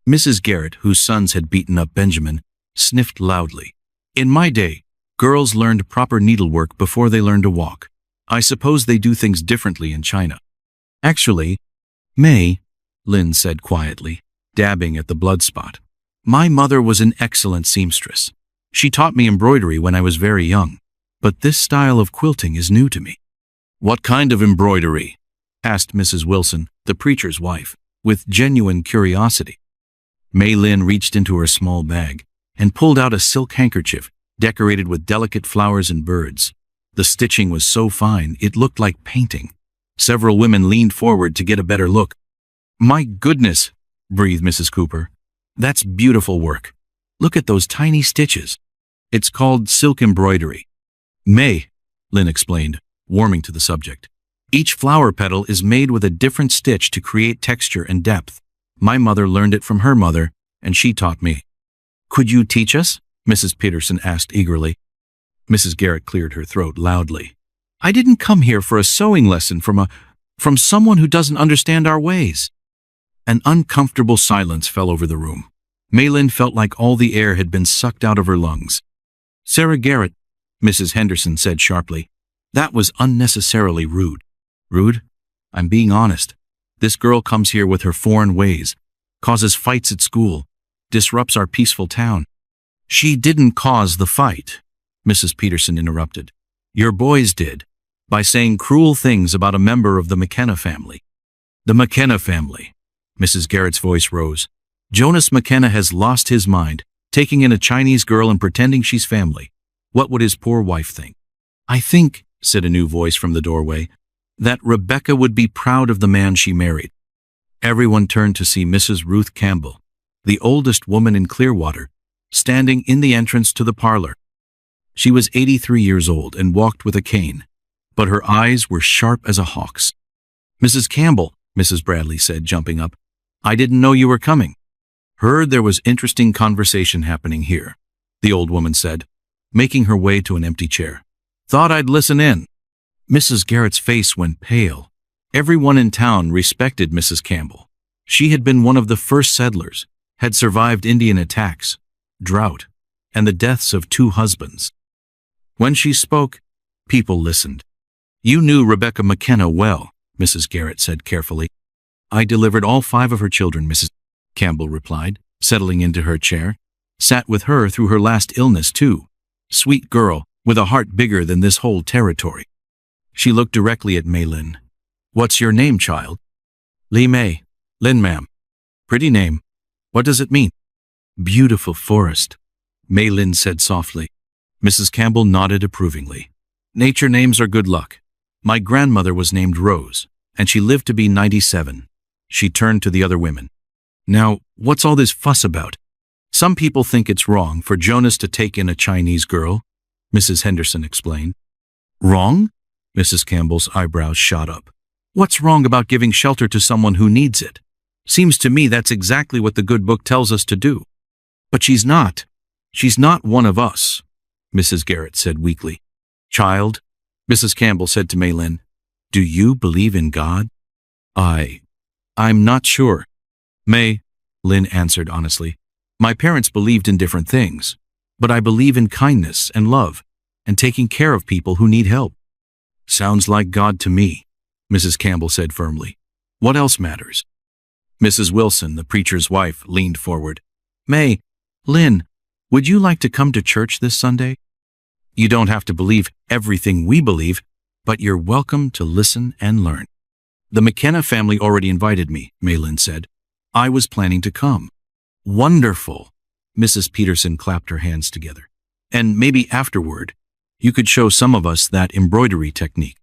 Mrs. Garrett, whose sons had beaten up Benjamin, sniffed loudly. In my day, girls learned proper needlework before they learned to walk. I suppose they do things differently in China. Actually, May, Lynn said quietly, dabbing at the blood spot. My mother was an excellent seamstress. She taught me embroidery when I was very young, but this style of quilting is new to me. What kind of embroidery? Asked Mrs. Wilson, the preacher's wife, with genuine curiosity. Maylin reached into her small bag and pulled out a silk handkerchief decorated with delicate flowers and birds. The stitching was so fine it looked like painting. Several women leaned forward to get a better look. My goodness, breathed Mrs. Cooper. That's beautiful work. Look at those tiny stitches. It's called silk embroidery. May, Lynn explained, warming to the subject. Each flower petal is made with a different stitch to create texture and depth. My mother learned it from her mother, and she taught me. Could you teach us? Mrs. Peterson asked eagerly. Mrs. Garrett cleared her throat loudly. I didn't come here for a sewing lesson from someone who doesn't understand our ways. An uncomfortable silence fell over the room. Maylin felt like all the air had been sucked out of her lungs. Sarah Garrett, Mrs. Henderson said sharply. That was unnecessarily rude. Rude? I'm being honest. This girl comes here with her foreign ways, causes fights at school, disrupts our peaceful town. She didn't cause the fight, Mrs. Peterson interrupted. Your boys did, by saying cruel things about a member of the McKenna family. The McKenna family. Mrs. Garrett's voice rose. Jonas McKenna has lost his mind, taking in a Chinese girl and pretending she's family. What would his poor wife think? I think, said a new voice from the doorway, that Rebecca would be proud of the man she married. Everyone turned to see Mrs. Ruth Campbell, the oldest woman in Clearwater, standing in the entrance to the parlor. She was 83 years old and walked with a cane, but her eyes were sharp as a hawk's. Mrs. Campbell, Mrs. Bradley said, jumping up, I didn't know you were coming. Heard there was interesting conversation happening here, the old woman said, making her way to an empty chair. Thought I'd listen in. Mrs. Garrett's face went pale. Everyone in town respected Mrs. Campbell. She had been one of the first settlers, had survived Indian attacks, drought, and the deaths of 2 husbands. When she spoke, people listened. You knew Rebecca McKenna well, Mrs. Garrett said carefully. I delivered all 5 of her children, Mrs. Campbell replied, settling into her chair. Sat with her through her last illness, too. Sweet girl, with a heart bigger than this whole territory. She looked directly at Mei Lin. What's your name, child? Li Mei. Lin, ma'am. Pretty name. What does it mean? Beautiful forest, Mei Lin said softly. Mrs. Campbell nodded approvingly. Nature names are good luck. My grandmother was named Rose, and she lived to be 97. She turned to the other women. Now, what's all this fuss about? Some people think it's wrong for Jonas to take in a Chinese girl, Mrs. Henderson explained. Wrong? Mrs. Campbell's eyebrows shot up. What's wrong about giving shelter to someone who needs it? Seems to me that's exactly what the good book tells us to do. But she's not. She's not one of us, Mrs. Garrett said weakly. Child, Mrs. Campbell said to Mei Lin, do you believe in God? I'm not sure. Mei, Lin answered honestly. My parents believed in different things, but I believe in kindness and love and taking care of people who need help. Sounds like God to me, Mrs. Campbell said firmly. What else matters? Mrs. Wilson, the preacher's wife, leaned forward. Mei, Lin, would you like to come to church this Sunday? You don't have to believe everything we believe, but you're welcome to listen and learn. The McKenna family already invited me, Mei Lin said. I was planning to come. Wonderful, Mrs. Peterson clapped her hands together. And maybe afterward, you could show some of us that embroidery technique.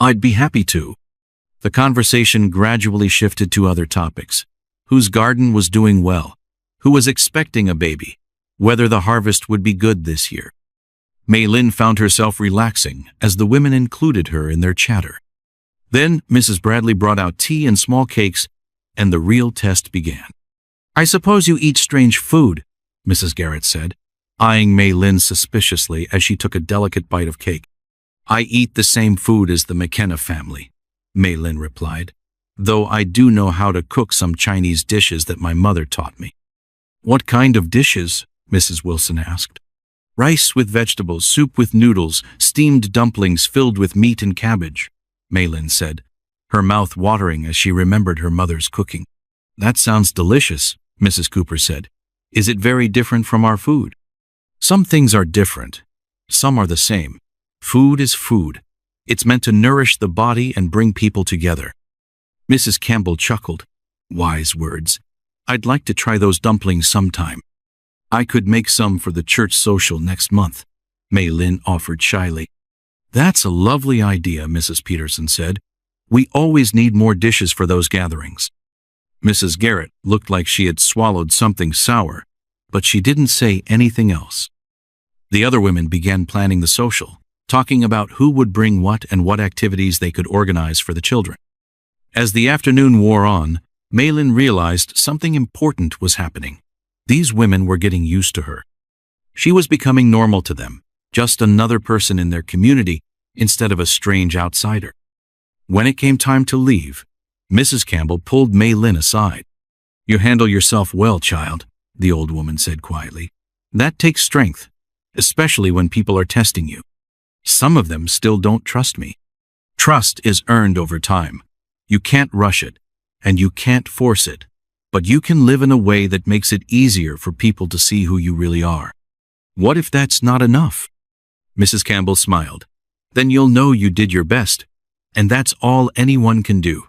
I'd be happy to. The conversation gradually shifted to other topics. Whose garden was doing well? Who was expecting a baby? Whether the harvest would be good this year? Mei Lin found herself relaxing as the women included her in their chatter. Then Mrs. Bradley brought out tea and small cakes, and the real test began. I suppose you eat strange food, Mrs. Garrett said, eyeing Mei Lin suspiciously as she took a delicate bite of cake. I eat the same food as the McKenna family, Mei Lin replied, though I do know how to cook some Chinese dishes that my mother taught me. What kind of dishes? Mrs. Wilson asked. Rice with vegetables, soup with noodles, steamed dumplings filled with meat and cabbage, Mei Lin said, her mouth watering as she remembered her mother's cooking. That sounds delicious, Mrs. Cooper said. Is it very different from our food? Some things are different. Some are the same. Food is food. It's meant to nourish the body and bring people together. Mrs. Campbell chuckled. Wise words. I'd like to try those dumplings sometime. I could make some for the church social next month, Mei Lin offered shyly. That's a lovely idea, Mrs. Peterson said. We always need more dishes for those gatherings. Mrs. Garrett looked like she had swallowed something sour, but she didn't say anything else. The other women began planning the social, talking about who would bring what and what activities they could organize for the children. As the afternoon wore on, Mei Lin realized something important was happening. These women were getting used to her. She was becoming normal to them, just another person in their community instead of a strange outsider. When it came time to leave, Mrs. Campbell pulled Mei Lin aside. You handle yourself well, child, the old woman said quietly. That takes strength, especially when people are testing you. Some of them still don't trust me. Trust is earned over time. You can't rush it, and you can't force it. But you can live in a way that makes it easier for people to see who you really are. What if that's not enough? Mrs. Campbell smiled. Then you'll know you did your best, and that's all anyone can do.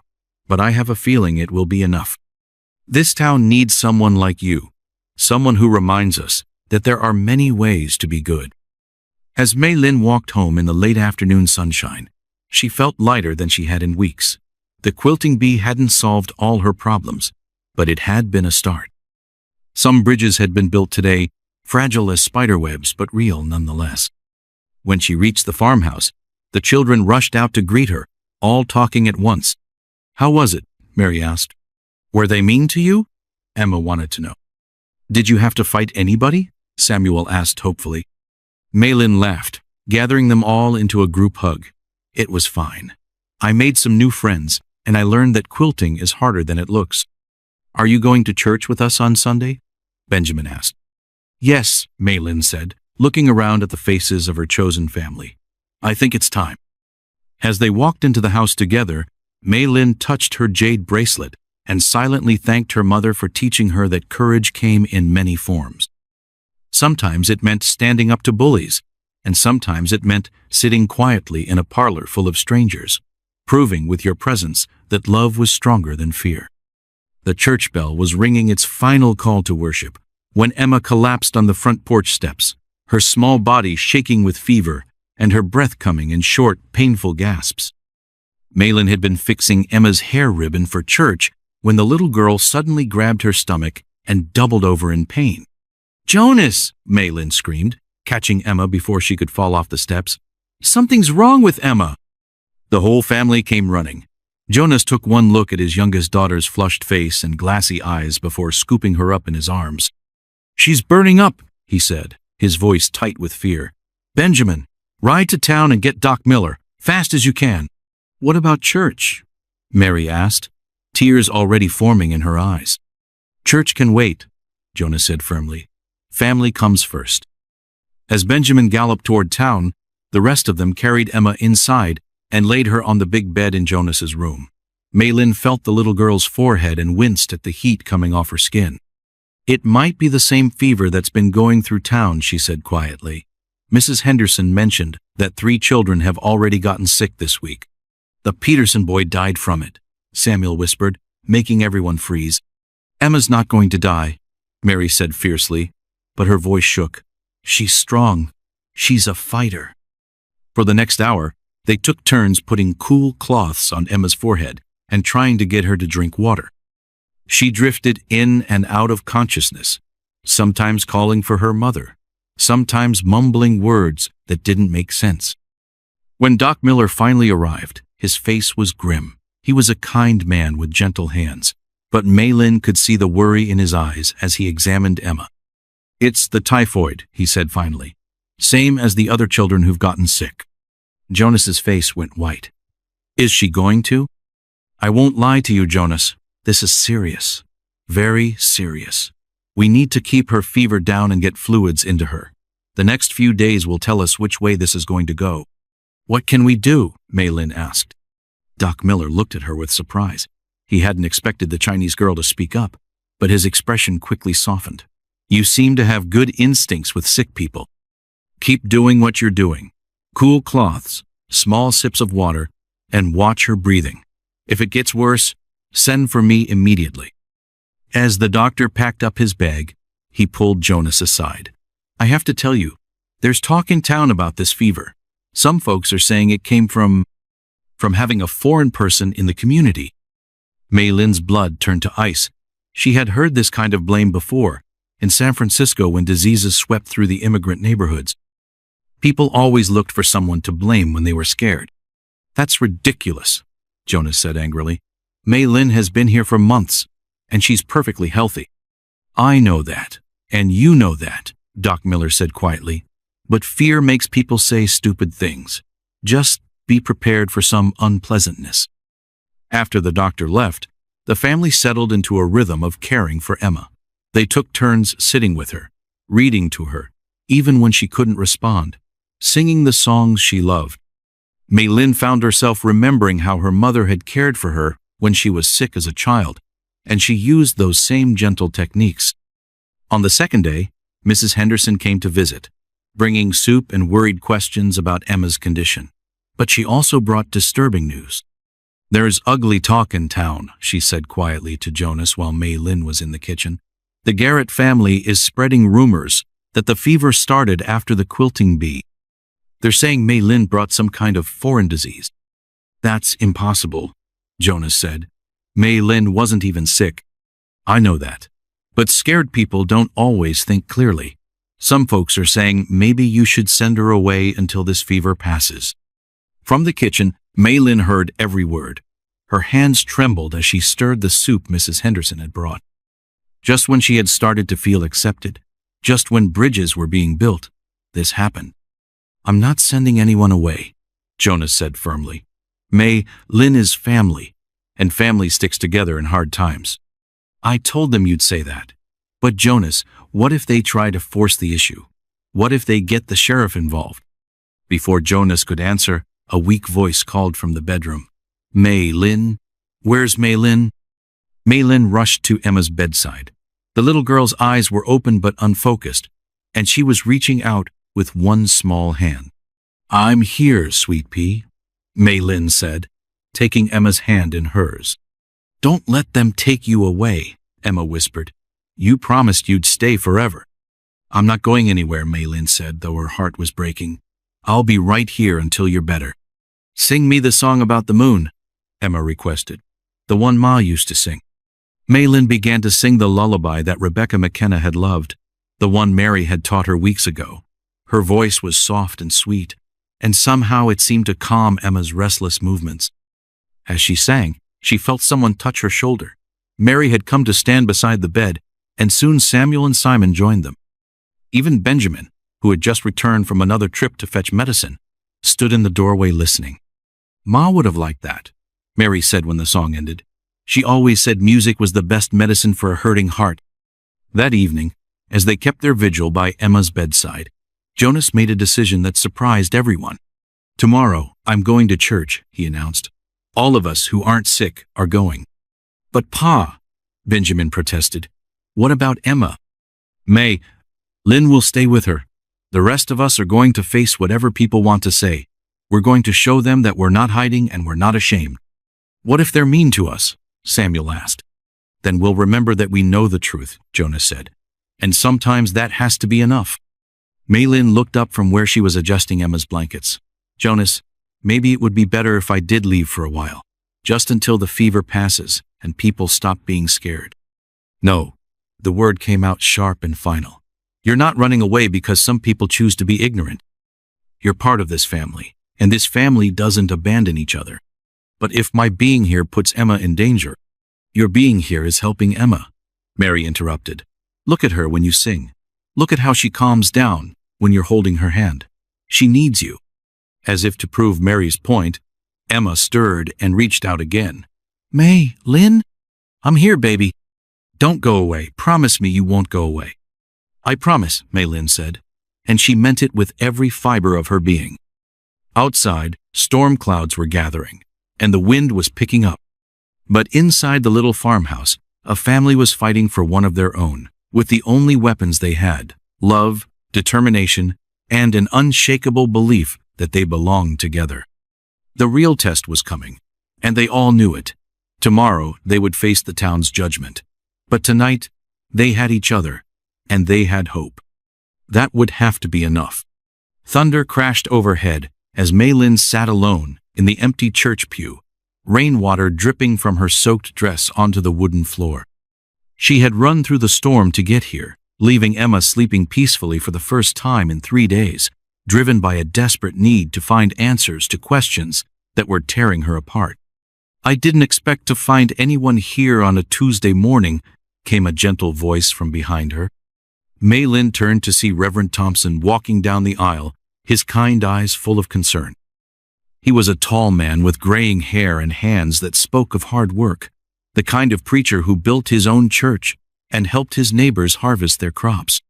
But I have a feeling it will be enough. This town needs someone like you, someone who reminds us that there are many ways to be good. As Mei Lin walked home in the late afternoon sunshine, she felt lighter than she had in weeks. The quilting bee hadn't solved all her problems, but it had been a start. Some bridges had been built today, fragile as spiderwebs, but real nonetheless. When she reached the farmhouse, the children rushed out to greet her, all talking at once. How was it? Mary asked. Were they mean to you? Emma wanted to know. Did you have to fight anybody? Samuel asked hopefully. Mei Lin laughed, gathering them all into a group hug. It was fine. I made some new friends, and I learned that quilting is harder than it looks. Are you going to church with us on Sunday? Benjamin asked. Yes, Mei Lin said, looking around at the faces of her chosen family. I think it's time. As they walked into the house together, Mei Lin touched her jade bracelet, and silently thanked her mother for teaching her that courage came in many forms. Sometimes it meant standing up to bullies, and sometimes it meant sitting quietly in a parlor full of strangers, proving with your presence that love was stronger than fear. The church bell was ringing its final call to worship when Emma collapsed on the front porch steps, her small body shaking with fever and her breath coming in short, painful gasps. Maylin had been fixing Emma's hair ribbon for church when the little girl suddenly grabbed her stomach and doubled over in pain. "Jonas!" Maylin screamed, catching Emma before she could fall off the steps. "Something's wrong with Emma!" The whole family came running. Jonas took one look at his youngest daughter's flushed face and glassy eyes before scooping her up in his arms. "She's burning up," he said, his voice tight with fear. "Benjamin, ride to town and get Doc Miller, fast as you can." "What about church?" Mary asked, tears already forming in her eyes. "Church can wait," Jonas said firmly. "Family comes first." As Benjamin galloped toward town, the rest of them carried Emma inside and laid her on the big bed in Jonas's room. Maylin felt the little girl's forehead and winced at the heat coming off her skin. "It might be the same fever that's been going through town," she said quietly. "Mrs. Henderson mentioned that 3 children have already gotten sick this week." "The Peterson boy died from it," Samuel whispered, making everyone freeze. "Emma's not going to die," Mary said fiercely, but her voice shook. "She's strong. She's a fighter." For the next hour, they took turns putting cool cloths on Emma's forehead and trying to get her to drink water. She drifted in and out of consciousness, sometimes calling for her mother, sometimes mumbling words that didn't make sense. When Doc Miller finally arrived, his face was grim. He was a kind man with gentle hands, but Maylin could see the worry in his eyes as he examined Emma. "It's the typhoid," he said finally. "Same as the other children who've gotten sick." Jonas's face went white. "Is she going to?" "I won't lie to you, Jonas. This is serious. Very serious. We need to keep her fever down and get fluids into her. The next few days will tell us which way this is going to go." "What can we do?" Maylin asked. Doc Miller looked at her with surprise. He hadn't expected the Chinese girl to speak up, but his expression quickly softened. "You seem to have good instincts with sick people. Keep doing what you're doing. Cool cloths, small sips of water, and watch her breathing. If it gets worse, send for me immediately." As the doctor packed up his bag, he pulled Jonas aside. "I have to tell you, there's talk in town about this fever. Some folks are saying it came from having a foreign person in the community." Maylin's blood turned to ice. She had heard this kind of blame before, in San Francisco when diseases swept through the immigrant neighborhoods. People always looked for someone to blame when they were scared. "That's ridiculous," Jonas said angrily. "Maylin has been here for months, and she's perfectly healthy." "I know that, and you know that," Doc Miller said quietly. "But fear makes people say stupid things. Just be prepared for some unpleasantness." After the doctor left, the family settled into a rhythm of caring for Emma. They took turns sitting with her, reading to her, even when she couldn't respond, singing the songs she loved. Maylin found herself remembering how her mother had cared for her when she was sick as a child, and she used those same gentle techniques. On the second day, Mrs. Henderson came to visit, bringing soup and worried questions about Emma's condition. But she also brought disturbing news. "There's ugly talk in town," she said quietly to Jonas while Maylin was in the kitchen. "The Garrett family is spreading rumors that the fever started after the quilting bee. They're saying Maylin brought some kind of foreign disease." "That's impossible," Jonas said. "Maylin wasn't even sick." "I know that. But scared people don't always think clearly. Some folks are saying maybe you should send her away until this fever passes." From the kitchen, Maylin heard every word. Her hands trembled as she stirred the soup Mrs. Henderson had brought. Just when she had started to feel accepted, just when bridges were being built, this happened. "I'm not sending anyone away," Jonas said firmly. "Maylin is family, and family sticks together in hard times." "I told them you'd say that. But Jonas, what if they try to force the issue? What if they get the sheriff involved?" Before Jonas could answer, a weak voice called from the bedroom. "Maylin? Where's Maylin?" Maylin rushed to Emma's bedside. The little girl's eyes were open but unfocused, and she was reaching out with one small hand. "I'm here, sweet pea," Maylin said, taking Emma's hand in hers. "Don't let them take you away," Emma whispered. "You promised you'd stay forever." "I'm not going anywhere," Maylin said, though her heart was breaking. "I'll be right here until you're better." "Sing me the song about the moon," Emma requested. "The one Ma used to sing." Maylin began to sing the lullaby that Rebecca McKenna had loved, the one Mary had taught her weeks ago. Her voice was soft and sweet, and somehow it seemed to calm Emma's restless movements. As she sang, she felt someone touch her shoulder. Mary had come to stand beside the bed, and soon Samuel and Simon joined them. Even Benjamin, who had just returned from another trip to fetch medicine, stood in the doorway listening. "Ma would have liked that," Mary said when the song ended. "She always said music was the best medicine for a hurting heart." That evening, as they kept their vigil by Emma's bedside, Jonas made a decision that surprised everyone. "Tomorrow, I'm going to church," he announced. "All of us who aren't sick are going." "But Pa," Benjamin protested, "what about Emma?" Lynn will stay with her. The rest of us are going to face whatever people want to say. We're going to show them that we're not hiding and we're not ashamed." "What if they're mean to us?" Samuel asked. "Then we'll remember that we know the truth," Jonas said. "And sometimes that has to be enough." Maylin looked up from where she was adjusting Emma's blankets. "Jonas, maybe it would be better if I did leave for a while, just until the fever passes and people stop being scared." "No," the word came out sharp and final. "You're not running away because some people choose to be ignorant. You're part of this family, and this family doesn't abandon each other. But if my being here puts Emma in danger—" "Your being here is helping Emma," Mary interrupted. "Look at her when you sing. Look at how she calms down when you're holding her hand. She needs you." As if to prove Mary's point, Emma stirred and reached out again. "Lynn? I'm here, baby. Don't go away. Promise me you won't go away." "I promise," Maylin said, and she meant it with every fiber of her being. Outside, storm clouds were gathering, and the wind was picking up. But inside the little farmhouse, a family was fighting for one of their own, with the only weapons they had: love, determination, and an unshakable belief that they belonged together. The real test was coming, and they all knew it. Tomorrow they would face the town's judgment. But tonight, they had each other, and they had hope. That would have to be enough. Thunder crashed overhead as Maylin sat alone in the empty church pew, rainwater dripping from her soaked dress onto the wooden floor. She had run through the storm to get here, leaving Emma sleeping peacefully for the first time in 3 days, driven by a desperate need to find answers to questions that were tearing her apart. "I didn't expect to find anyone here on a Tuesday morning," came a gentle voice from behind her. Maylin turned to see Reverend Thompson walking down the aisle, his kind eyes full of concern. He was a tall man with graying hair and hands that spoke of hard work, the kind of preacher who built his own church and helped his neighbors harvest their crops.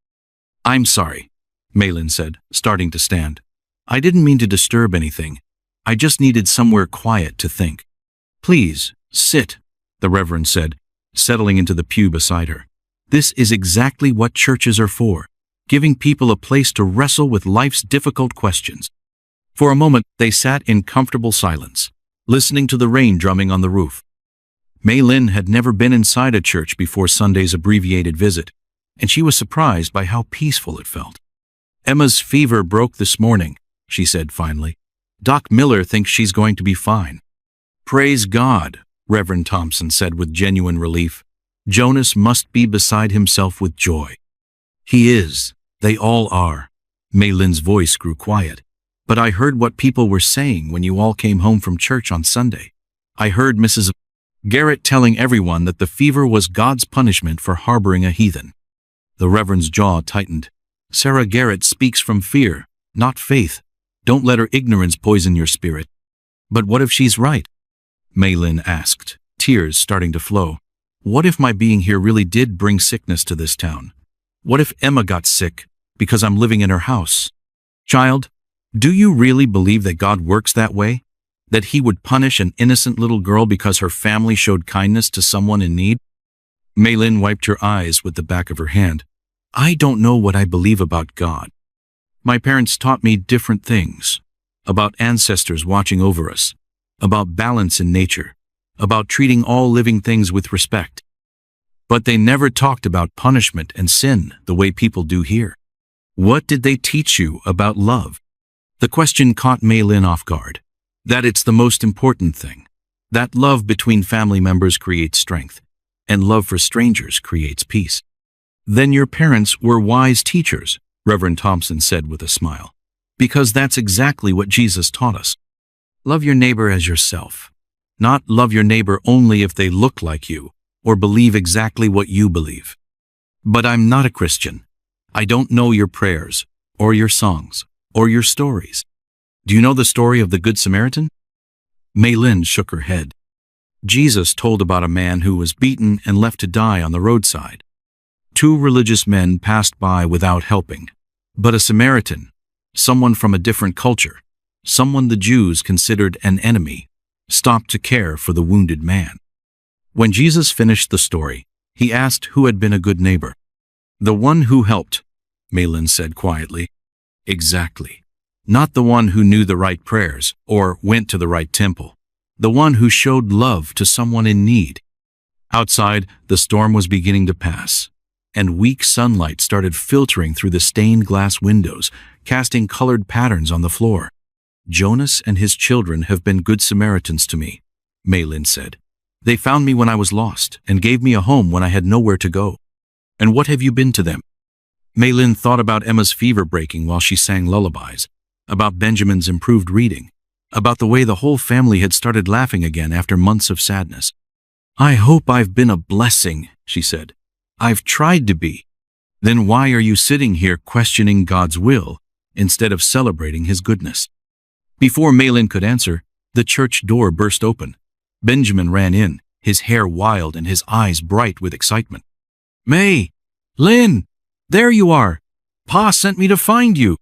"I'm sorry," Maylin said, starting to stand. "I didn't mean to disturb anything. I just needed somewhere quiet to think." "Please, sit," the Reverend said, settling into the pew beside her. "This is exactly what churches are for, giving people a place to wrestle with life's difficult questions." For a moment, they sat in comfortable silence, listening to the rain drumming on the roof. Maylin had never been inside a church before Sunday's abbreviated visit, and she was surprised by how peaceful it felt. "Emma's fever broke this morning," she said finally. "Doc Miller thinks she's going to be fine." "Praise God," Reverend Thompson said with genuine relief. Jonas must be beside himself with joy. "He is. They all are." Maylin's voice grew quiet. "But I heard what people were saying when you all came home from church on Sunday. I heard Mrs. Garrett telling everyone that the fever was God's punishment for harboring a heathen." The Reverend's jaw tightened. "Sarah Garrett speaks from fear, not faith. Don't let her ignorance poison your spirit." "But what if she's right?" Maylin asked, tears starting to flow. "What if my being here really did bring sickness to this town? What if Emma got sick because I'm living in her house? Child, do you really believe that God works that way? That he would punish an innocent little girl because her family showed kindness to someone in need?" Maylin wiped her eyes with the back of her hand. I don't know what I believe about God. My parents taught me different things. About ancestors watching over us. About balance in nature. About treating all living things with respect. But they never talked about punishment and sin the way people do here. What did they teach you about love? The question caught Maylin off guard. That it's the most important thing. That love between family members creates strength, and love for strangers creates peace. Then your parents were wise teachers, Reverend Thompson said with a smile. Because that's exactly what Jesus taught us. Love your neighbor as yourself. Not love your neighbor only if they look like you, or believe exactly what you believe. But I'm not a Christian. I don't know your prayers, or your songs, or your stories. Do you know the story of the Good Samaritan? Maylin shook her head. Jesus told about a man who was beaten and left to die on the roadside. 2 religious men passed by without helping, but a Samaritan, someone from a different culture, someone the Jews considered an enemy, stopped to care for the wounded man. When Jesus finished the story, he asked who had been a good neighbor. The one who helped, Maylin said quietly. Exactly. Not the one who knew the right prayers or went to the right temple. The one who showed love to someone in need. Outside, the storm was beginning to pass, and weak sunlight started filtering through the stained glass windows, casting colored patterns on the floor. Jonas and his children have been good Samaritans to me, Maylin said. They found me when I was lost and gave me a home when I had nowhere to go. And what have you been to them? Maylin thought about Emma's fever breaking while she sang lullabies, about Benjamin's improved reading, about the way the whole family had started laughing again after months of sadness. I hope I've been a blessing, she said. I've tried to be. Then why are you sitting here questioning God's will instead of celebrating His goodness? Before Maylin could answer, the church door burst open. Benjamin ran in, his hair wild and his eyes bright with excitement. May! Lynn! There you are! Pa sent me to find you!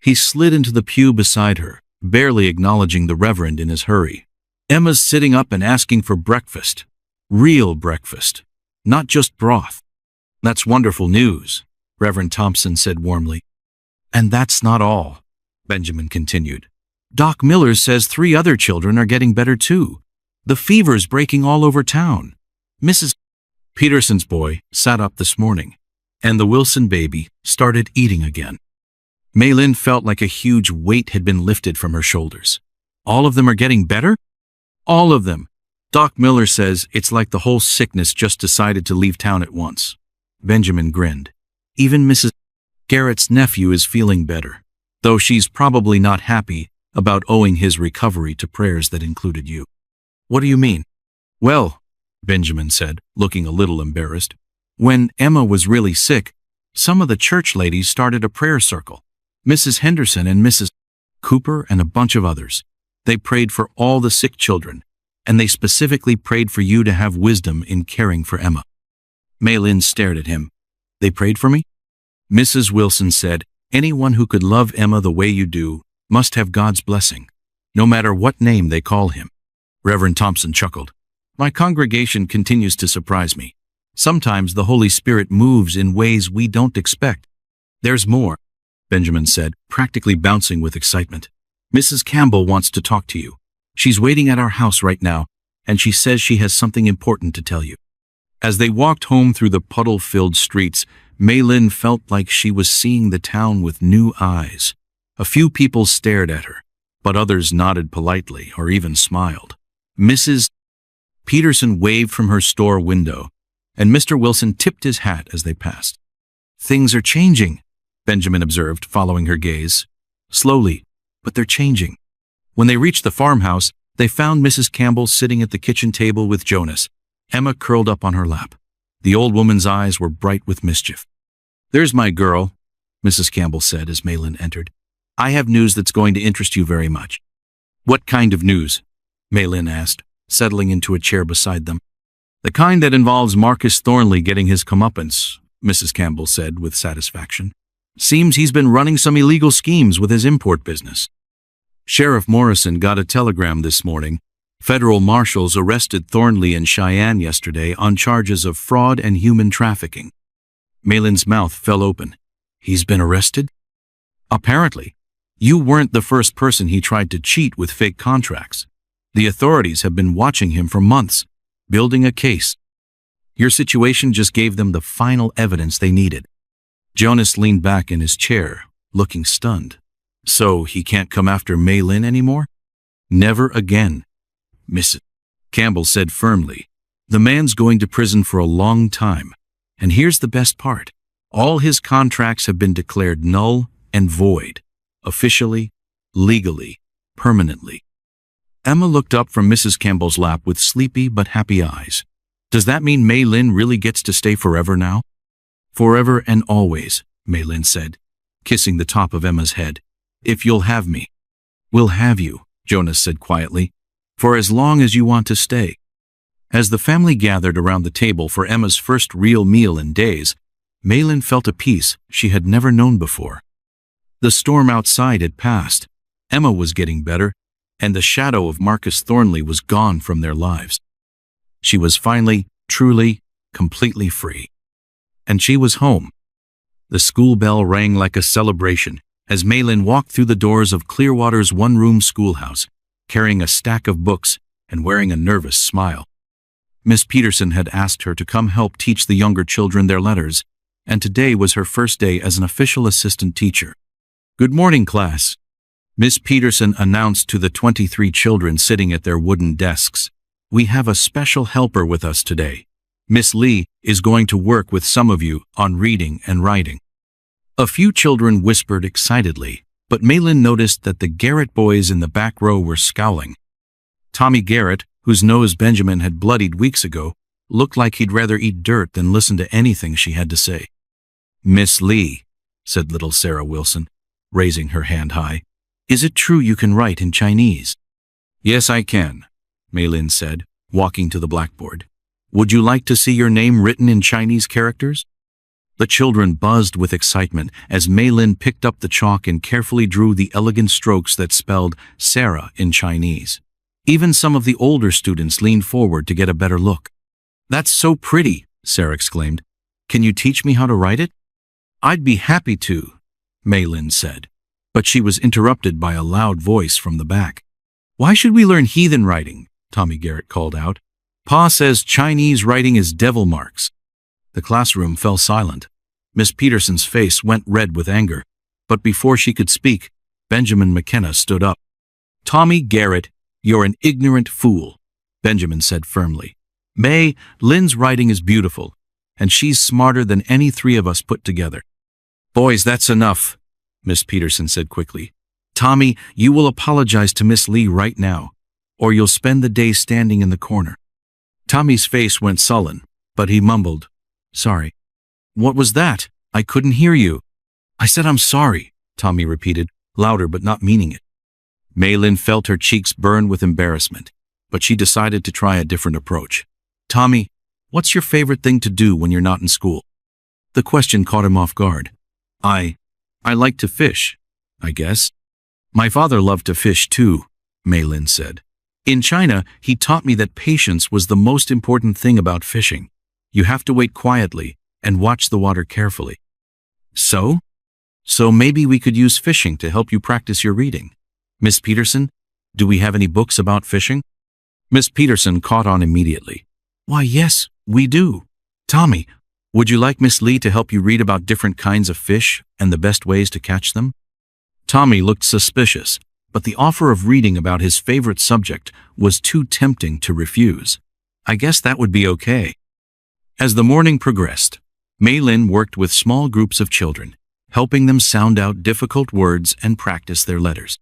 He slid into the pew beside her, barely acknowledging the Reverend in his hurry. Emma's sitting up and asking for breakfast. Real breakfast. Not just broth. That's wonderful news, Reverend Thompson said warmly. And that's not all, Benjamin continued. Doc Miller says 3 other children are getting better too. The fever's breaking all over town. Mrs. Peterson's boy sat up this morning, and the Wilson baby started eating again. Maylin felt like a huge weight had been lifted from her shoulders. All of them are getting better? All of them. Doc Miller says it's like the whole sickness just decided to leave town at once. Benjamin grinned. Even Mrs. Garrett's nephew is feeling better, though she's probably not happy about owing his recovery to prayers that included you. What do you mean? Well, Benjamin said, looking a little embarrassed, when Emma was really sick, some of the church ladies started a prayer circle. Mrs. Henderson and Mrs. Cooper and a bunch of others. They prayed for all the sick children, and they specifically prayed for you to have wisdom in caring for Emma. Maylin stared at him. They prayed for me? Mrs. Wilson said, anyone who could love Emma the way you do must have God's blessing, no matter what name they call him. Reverend Thompson chuckled. My congregation continues to surprise me. Sometimes the Holy Spirit moves in ways we don't expect. There's more, Benjamin said, practically bouncing with excitement. Mrs. Campbell wants to talk to you. She's waiting at our house right now, and she says she has something important to tell you. As they walked home through the puddle-filled streets, Maylin felt like she was seeing the town with new eyes. A few people stared at her, but others nodded politely or even smiled. Mrs. Peterson waved from her store window, and Mr. Wilson tipped his hat as they passed. Things are changing, Benjamin observed, following her gaze. Slowly, but they're changing. When they reached the farmhouse, they found Mrs. Campbell sitting at the kitchen table with Jonas, Emma curled up on her lap. The old woman's eyes were bright with mischief. There's my girl, Mrs. Campbell said as Maylin entered. I have news that's going to interest you very much. What kind of news? Maylin asked, settling into a chair beside them. The kind that involves Marcus Thornley getting his comeuppance, Mrs. Campbell said with satisfaction. Seems he's been running some illegal schemes with his import business. Sheriff Morrison got a telegram this morning, Federal marshals arrested Thornley in Cheyenne yesterday on charges of fraud and human trafficking. Maylin's mouth fell open. He's been arrested? Apparently. You weren't the first person he tried to cheat with fake contracts. The authorities have been watching him for months, building a case. Your situation just gave them the final evidence they needed. Jonas leaned back in his chair, looking stunned. So he can't come after Maylin anymore? Never again. Mrs. Campbell said firmly. The man's going to prison for a long time. And here's the best part. All his contracts have been declared null and void. Officially, legally, permanently. Emma looked up from Mrs. Campbell's lap with sleepy but happy eyes. Does that mean Maylin really gets to stay forever now? Forever and always, Maylin said, kissing the top of Emma's head. If you'll have me. We'll have you, Jonas said quietly, for as long as you want to stay. As the family gathered around the table for Emma's first real meal in days, Maylin felt a peace she had never known before. The storm outside had passed, Emma was getting better, and the shadow of Marcus Thornley was gone from their lives. She was finally, truly, completely free. And she was home. The school bell rang like a celebration as Maylin walked through the doors of Clearwater's one-room schoolhouse, carrying a stack of books and wearing a nervous smile. Miss Peterson had asked her to come help teach the younger children their letters, and today was her first day as an official assistant teacher. Good morning, class, Miss Peterson announced to the 23 children sitting at their wooden desks. We have a special helper with us today. Miss Lee is going to work with some of you on reading and writing. A few children whispered excitedly, but Maylin noticed that the Garrett boys in the back row were scowling. Tommy Garrett, whose nose Benjamin had bloodied weeks ago, looked like he'd rather eat dirt than listen to anything she had to say. Miss Lee, said little Sarah Wilson, raising her hand high, is it true you can write in Chinese? Yes, I can, Maylin said, walking to the blackboard. Would you like to see your name written in Chinese characters? The children buzzed with excitement as Maylin picked up the chalk and carefully drew the elegant strokes that spelled Sarah in Chinese. Even some of the older students leaned forward to get a better look. That's so pretty, Sarah exclaimed. Can you teach me how to write it? I'd be happy to, Maylin said, but she was interrupted by a loud voice from the back. Why should we learn heathen writing? Tommy Garrett called out. Pa says Chinese writing is devil marks. The classroom fell silent. Miss Peterson's face went red with anger, but before she could speak, Benjamin McKenna stood up. Tommy Garrett, you're an ignorant fool, Benjamin said firmly. Lynn's writing is beautiful, and she's smarter than any three of us put together. Boys, that's enough, Miss Peterson said quickly. Tommy, you will apologize to Miss Lee right now, or you'll spend the day standing in the corner. Tommy's face went sullen, but he mumbled, Sorry. What was that? I couldn't hear you. I said I'm sorry, Tommy repeated, louder but not meaning it. Maylin felt her cheeks burn with embarrassment, but she decided to try a different approach. Tommy, what's your favorite thing to do when you're not in school? The question caught him off guard. I like to fish, I guess. My father loved to fish too, Maylin said. In China, he taught me that patience was the most important thing about fishing. You have to wait quietly and watch the water carefully. So maybe we could use fishing to help you practice your reading. Miss Peterson, do we have any books about fishing? Miss Peterson caught on immediately. Why, yes, we do. Tommy, would you like Miss Lee to help you read about different kinds of fish and the best ways to catch them? Tommy looked suspicious, but the offer of reading about his favorite subject was too tempting to refuse. I guess that would be okay. As the morning progressed, Maylin worked with small groups of children, helping them sound out difficult words and practice their letters.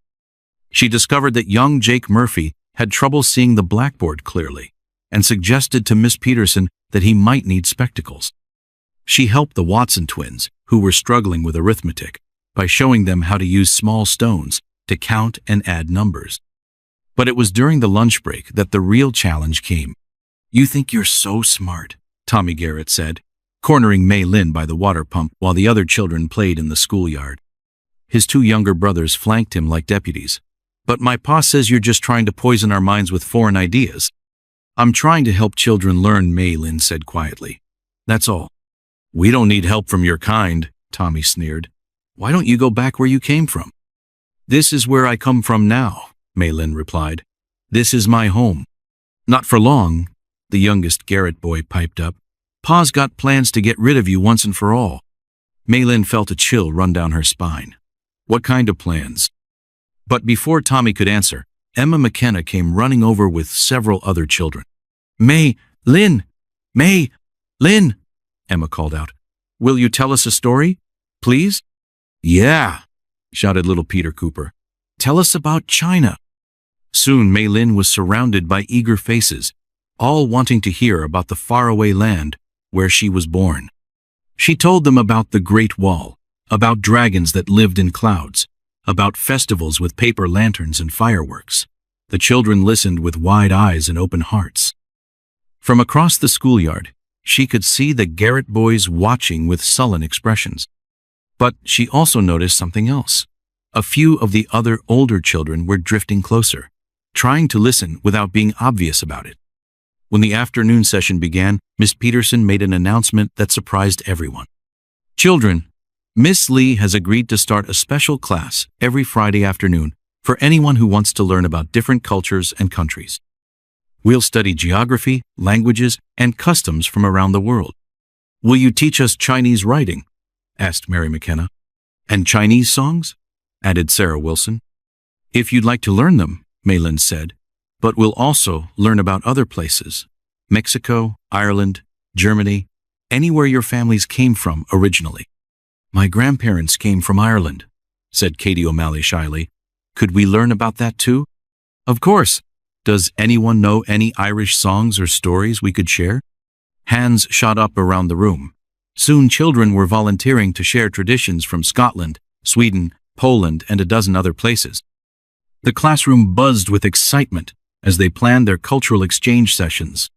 She discovered that young Jake Murphy had trouble seeing the blackboard clearly and suggested to Miss Peterson that he might need spectacles. She helped the Watson twins, who were struggling with arithmetic, by showing them how to use small stones to count and add numbers. But it was during the lunch break that the real challenge came. You think you're so smart, Tommy Garrett said, cornering Maylin by the water pump while the other children played in the schoolyard. His two younger brothers flanked him like deputies. But my pa says you're just trying to poison our minds with foreign ideas. I'm trying to help children learn, Mei Lin said quietly. That's all. We don't need help from your kind, Tommy sneered. Why don't you go back where you came from? This is where I come from now, Mei Lin replied. This is my home. Not for long, the youngest Garrett boy piped up. Pa's got plans to get rid of you once and for all. Mei Lin felt a chill run down her spine. What kind of plans? But before Tommy could answer, Emma McKenna came running over with several other children. Mei Lin! Mei Lin! Emma called out. Will you tell us a story, please? Yeah, shouted little Peter Cooper. Tell us about China. Soon Mei Lin was surrounded by eager faces, all wanting to hear about the faraway land where she was born. She told them about the Great Wall, about dragons that lived in clouds, about festivals with paper lanterns and fireworks. The children listened with wide eyes and open hearts. From across the schoolyard, she could see the Garrett boys watching with sullen expressions. But she also noticed something else. A few of the other older children were drifting closer, trying to listen without being obvious about it. When the afternoon session began, Miss Peterson made an announcement that surprised everyone. Children, Miss Lee has agreed to start a special class every Friday afternoon for anyone who wants to learn about different cultures and countries. We'll study geography, languages, and customs from around the world. Will you teach us Chinese writing? Asked Mary McKenna. And Chinese songs? Added Sarah Wilson. If you'd like to learn them, Mei Lin said, but we'll also learn about other places. Mexico, Ireland, Germany, anywhere your families came from originally. My grandparents came from Ireland, said Katie O'Malley shyly. Could we learn about that too? Of course. Does anyone know any Irish songs or stories we could share? Hands shot up around the room. Soon children were volunteering to share traditions from Scotland, Sweden, Poland, and a dozen other places. The classroom buzzed with excitement as they planned their cultural exchange sessions.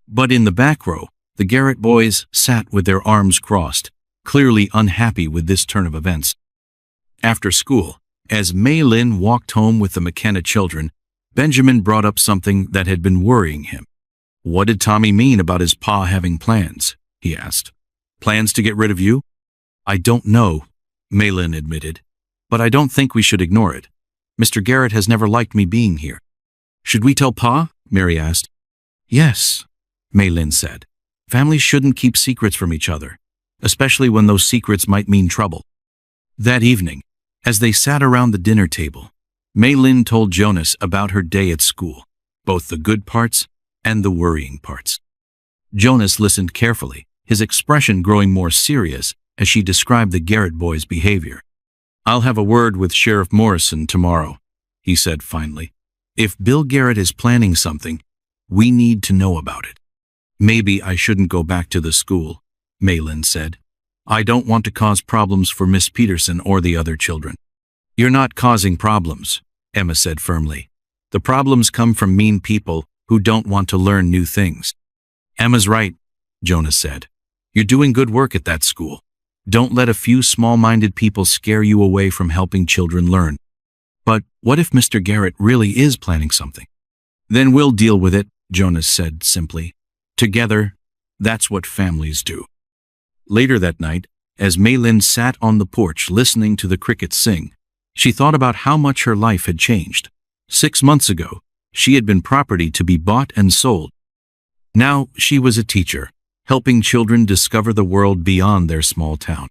But in the back row, the Garrett boys sat with their arms crossed, clearly unhappy with this turn of events. After school, as Mei Lin walked home with the McKenna children, Benjamin brought up something that had been worrying him. What did Tommy mean about his pa having plans? He asked. Plans to get rid of you? I don't know, Mei Lin admitted, but I don't think we should ignore it. Mr. Garrett has never liked me being here. Should we tell Pa? Mary asked. Yes, Mei Lin said. Families shouldn't keep secrets from each other, especially when those secrets might mean trouble. That evening, as they sat around the dinner table, Mei Lin told Jonas about her day at school, both the good parts and the worrying parts. Jonas listened carefully, his expression growing more serious as she described the Garrett boys' behavior. I'll have a word with Sheriff Morrison tomorrow, he said finally. If Bill Garrett is planning something, we need to know about it. Maybe I shouldn't go back to the school, Mei Lin said. I don't want to cause problems for Miss Peterson or the other children. You're not causing problems, Emma said firmly. The problems come from mean people who don't want to learn new things. Emma's right, Jonas said. You're doing good work at that school. Don't let a few small-minded people scare you away from helping children learn. But what if Mr. Garrett really is planning something? Then we'll deal with it, Jonas said simply. Together, that's what families do. Later that night, as Mei Lin sat on the porch listening to the crickets sing, she thought about how much her life had changed. 6 months ago, she had been property to be bought and sold. Now she was a teacher, helping children discover the world beyond their small town.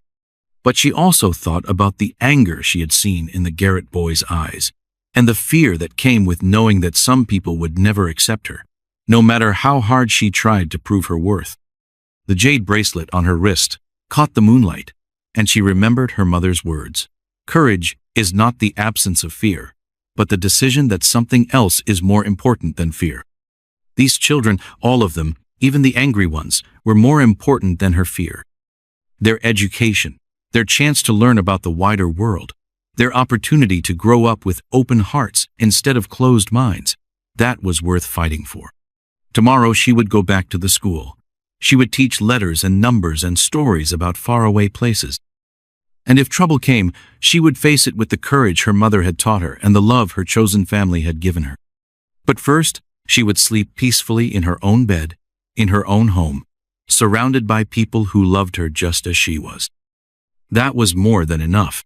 But she also thought about the anger she had seen in the Garrett boys' eyes, and the fear that came with knowing that some people would never accept her, no matter how hard she tried to prove her worth. The jade bracelet on her wrist caught the moonlight, and she remembered her mother's words. Courage is not the absence of fear, but the decision that something else is more important than fear. These children, all of them, even the angry ones, were more important than her fear. Their education, their chance to learn about the wider world, their opportunity to grow up with open hearts instead of closed minds, that was worth fighting for. Tomorrow she would go back to the school. She would teach letters and numbers and stories about faraway places. And if trouble came, she would face it with the courage her mother had taught her and the love her chosen family had given her. But first, she would sleep peacefully in her own bed, in her own home, surrounded by people who loved her just as she was. That was more than enough.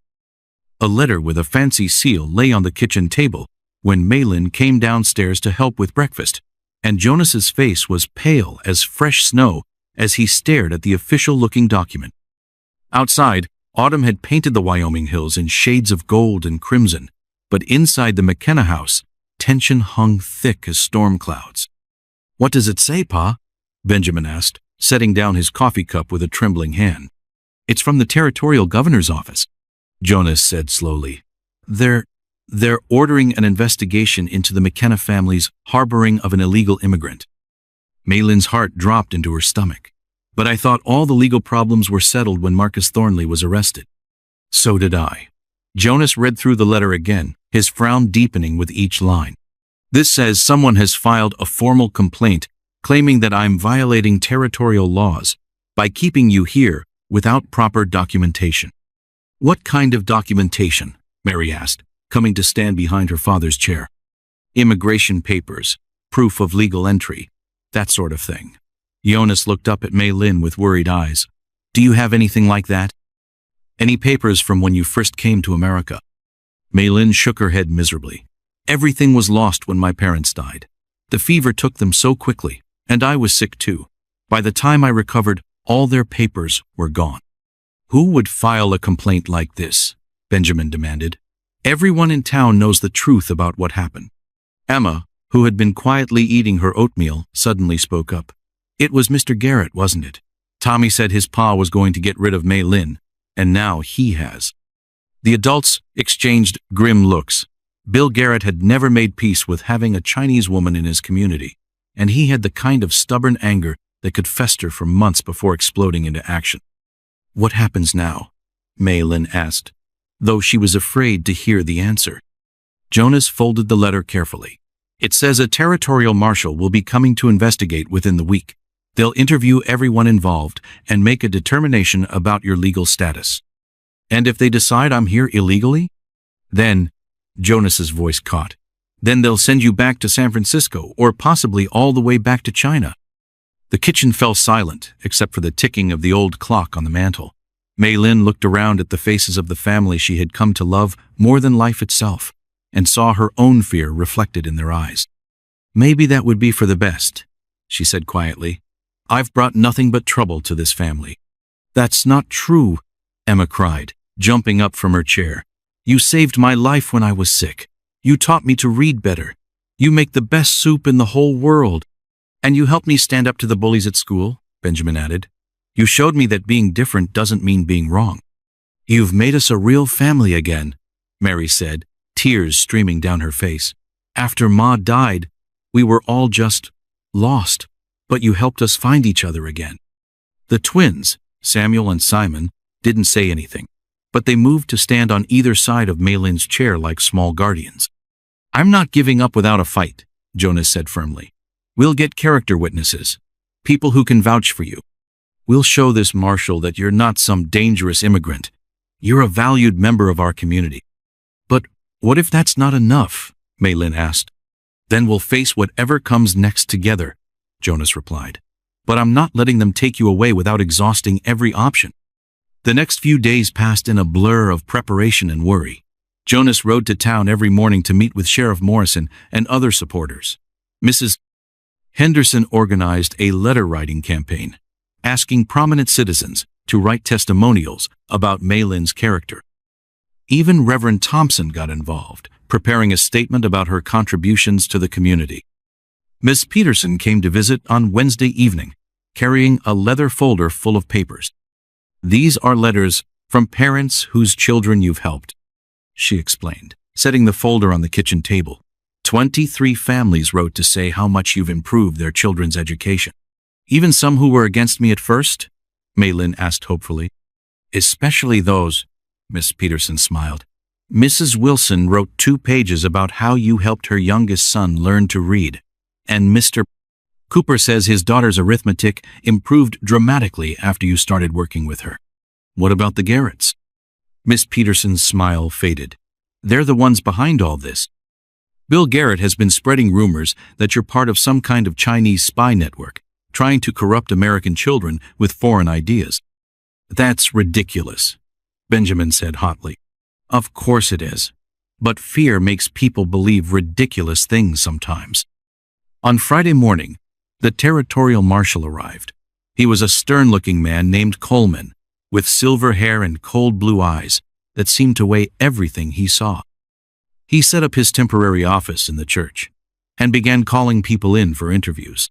A letter with a fancy seal lay on the kitchen table when Maylin came downstairs to help with breakfast, and Jonas's face was pale as fresh snow as he stared at the official-looking document. Outside, autumn had painted the Wyoming hills in shades of gold and crimson, but inside the McKenna house, tension hung thick as storm clouds. "What does it say, Pa?" Benjamin asked, setting down his coffee cup with a trembling hand. "It's from the territorial governor's office," Jonas said slowly. They're ordering an investigation into the McKenna family's harboring of an illegal immigrant." Maylin's heart dropped into her stomach. "But I thought all the legal problems were settled when Marcus Thornley was arrested." "So did I." Jonas read through the letter again, his frown deepening with each line. "This says someone has filed a formal complaint claiming that I'm violating territorial laws by keeping you here without proper documentation." "What kind of documentation?" Mary asked, coming to stand behind her father's chair. "Immigration papers, proof of legal entry, that sort of thing." Jonas looked up at Maylin with worried eyes. "Do you have anything like that? Any papers from when you first came to America?" Maylin shook her head miserably. "Everything was lost when my parents died. The fever took them so quickly, and I was sick too. By the time I recovered, all their papers were gone." "Who would file a complaint like this?" Benjamin demanded. "Everyone in town knows the truth about what happened." Emma, who had been quietly eating her oatmeal, suddenly spoke up. "It was Mr. Garrett, wasn't it? Tommy said his pa was going to get rid of Maylin, and now he has." The adults exchanged grim looks. Bill Garrett had never made peace with having a Chinese woman in his community, and he had the kind of stubborn anger that could fester for months before exploding into action. "What happens now?" Maylin asked, though she was afraid to hear the answer. Jonas folded the letter carefully. "It says a territorial marshal will be coming to investigate within the week. They'll interview everyone involved and make a determination about your legal status." "And if they decide I'm here illegally?" "Then," Jonas's voice caught, "then they'll send you back to San Francisco or possibly all the way back to China." The kitchen fell silent, except for the ticking of the old clock on the mantel. Maylin looked around at the faces of the family she had come to love more than life itself, and saw her own fear reflected in their eyes. "Maybe that would be for the best," she said quietly. "I've brought nothing but trouble to this family." "That's not true," Emma cried, jumping up from her chair. "You saved my life when I was sick. You taught me to read better. You make the best soup in the whole world. And you helped me stand up to the bullies at school," Benjamin added. "You showed me that being different doesn't mean being wrong." "You've made us a real family again," Mary said, tears streaming down her face. "After Ma died, we were all just lost, but you helped us find each other again." The twins, Samuel and Simon, didn't say anything, but they moved to stand on either side of Maylin's chair like small guardians. "I'm not giving up without a fight," Jonas said firmly. "We'll get character witnesses, people who can vouch for you. We'll show this marshal that you're not some dangerous immigrant. You're a valued member of our community." "But what if that's not enough?" Maylin asked. "Then we'll face whatever comes next together," Jonas replied. "But I'm not letting them take you away without exhausting every option." The next few days passed in a blur of preparation and worry. Jonas rode to town every morning to meet with Sheriff Morrison and other supporters. Mrs. Henderson organized a letter-writing campaign, asking prominent citizens to write testimonials about Maylin's character. Even Reverend Thompson got involved, preparing a statement about her contributions to the community. Miss Peterson came to visit on Wednesday evening, carrying a leather folder full of papers. "These are letters from parents whose children you've helped," she explained, setting the folder on the kitchen table. 23 families wrote to say how much you've improved their children's education. "Even some who were against me at first?" Maylin asked hopefully. "Especially those," Miss Peterson smiled. "Mrs. Wilson wrote 2 pages about how you helped her youngest son learn to read, and Mr. Cooper says his daughter's arithmetic improved dramatically after you started working with her." "What about the Garretts?" Miss Peterson's smile faded. They're the ones behind all this. Bill Garrett has been spreading rumors that you're part of some kind of Chinese spy network, trying to corrupt American children with foreign ideas. That's ridiculous, Benjamin said hotly. Of course it is. But fear makes people believe ridiculous things sometimes. On Friday morning, the territorial marshal arrived. He was a stern-looking man named Coleman, with silver hair and cold blue eyes that seemed to weigh everything he saw. He set up his temporary office in the church and began calling people in for interviews.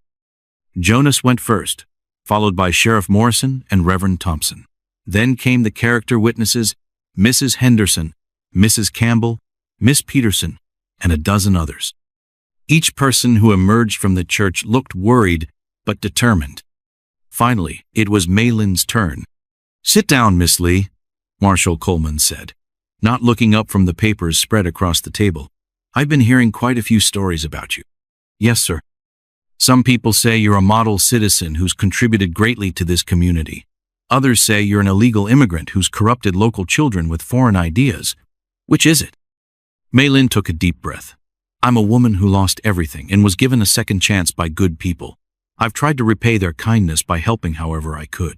Jonas went first, followed by Sheriff Morrison and Reverend Thompson. Then came the character witnesses, Mrs. Henderson, Mrs. Campbell, Miss Peterson, and a dozen others. Each person who emerged from the church looked worried but determined. Finally, it was Maylin's turn. "Sit down, Miss Lee," Marshal Coleman said, not looking up from the papers spread across the table. "I've been hearing quite a few stories about you." "Yes, sir. Some people say you're a model citizen who's contributed greatly to this community. Others say you're an illegal immigrant who's corrupted local children with foreign ideas. Which is it?" Maylin took a deep breath. "I'm a woman who lost everything and was given a second chance by good people. I've tried to repay their kindness by helping however I could."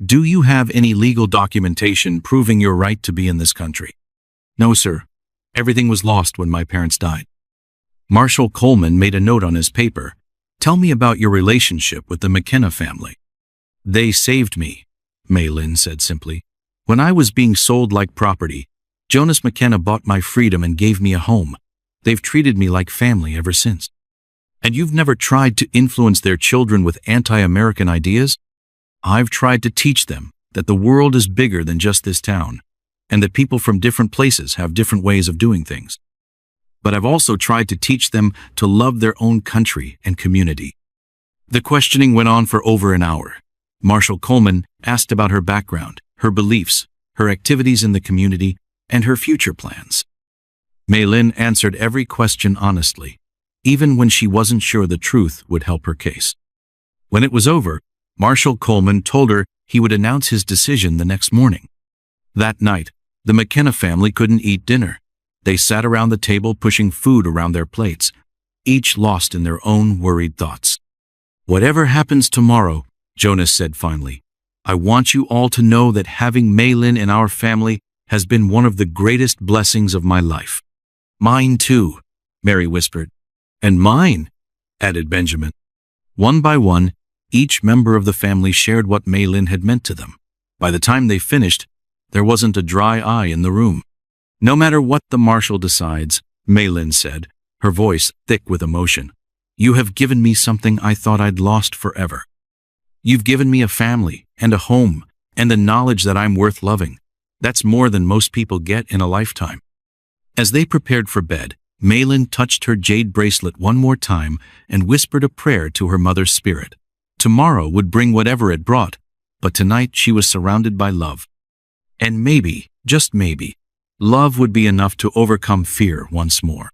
"Do you have any legal documentation proving your right to be in this country?" "No, sir. Everything was lost when my parents died." Marshal Coleman made a note on his paper. "Tell me about your relationship with the McKenna family." "They saved me," Maylin said simply. "When I was being sold like property, Jonas McKenna bought my freedom and gave me a home. They've treated me like family ever since." "And you've never tried to influence their children with anti-American ideas?" "I've tried to teach them that the world is bigger than just this town, and that people from different places have different ways of doing things. But I've also tried to teach them to love their own country and community." The questioning went on for over an hour. Marshal Coleman asked about her background, her beliefs, her activities in the community, and her future plans. Maylin answered every question honestly, even when she wasn't sure the truth would help her case. When it was over, Marshal Coleman told her he would announce his decision the next morning. That night, the McKenna family couldn't eat dinner. They sat around the table pushing food around their plates, each lost in their own worried thoughts. "Whatever happens tomorrow," Jonas said finally, "I want you all to know that having Maylin in our family has been one of the greatest blessings of my life." "Mine too," Mary whispered. "And mine," added Benjamin. One by one, each member of the family shared what Maylin had meant to them. By the time they finished, there wasn't a dry eye in the room. "No matter what the marshal decides," Maylin said, her voice thick with emotion, "you have given me something I thought I'd lost forever. You've given me a family and a home and the knowledge that I'm worth loving. That's more than most people get in a lifetime." As they prepared for bed, Maylin touched her jade bracelet one more time and whispered a prayer to her mother's spirit. Tomorrow would bring whatever it brought, but tonight she was surrounded by love. And maybe, just maybe, love would be enough to overcome fear once more.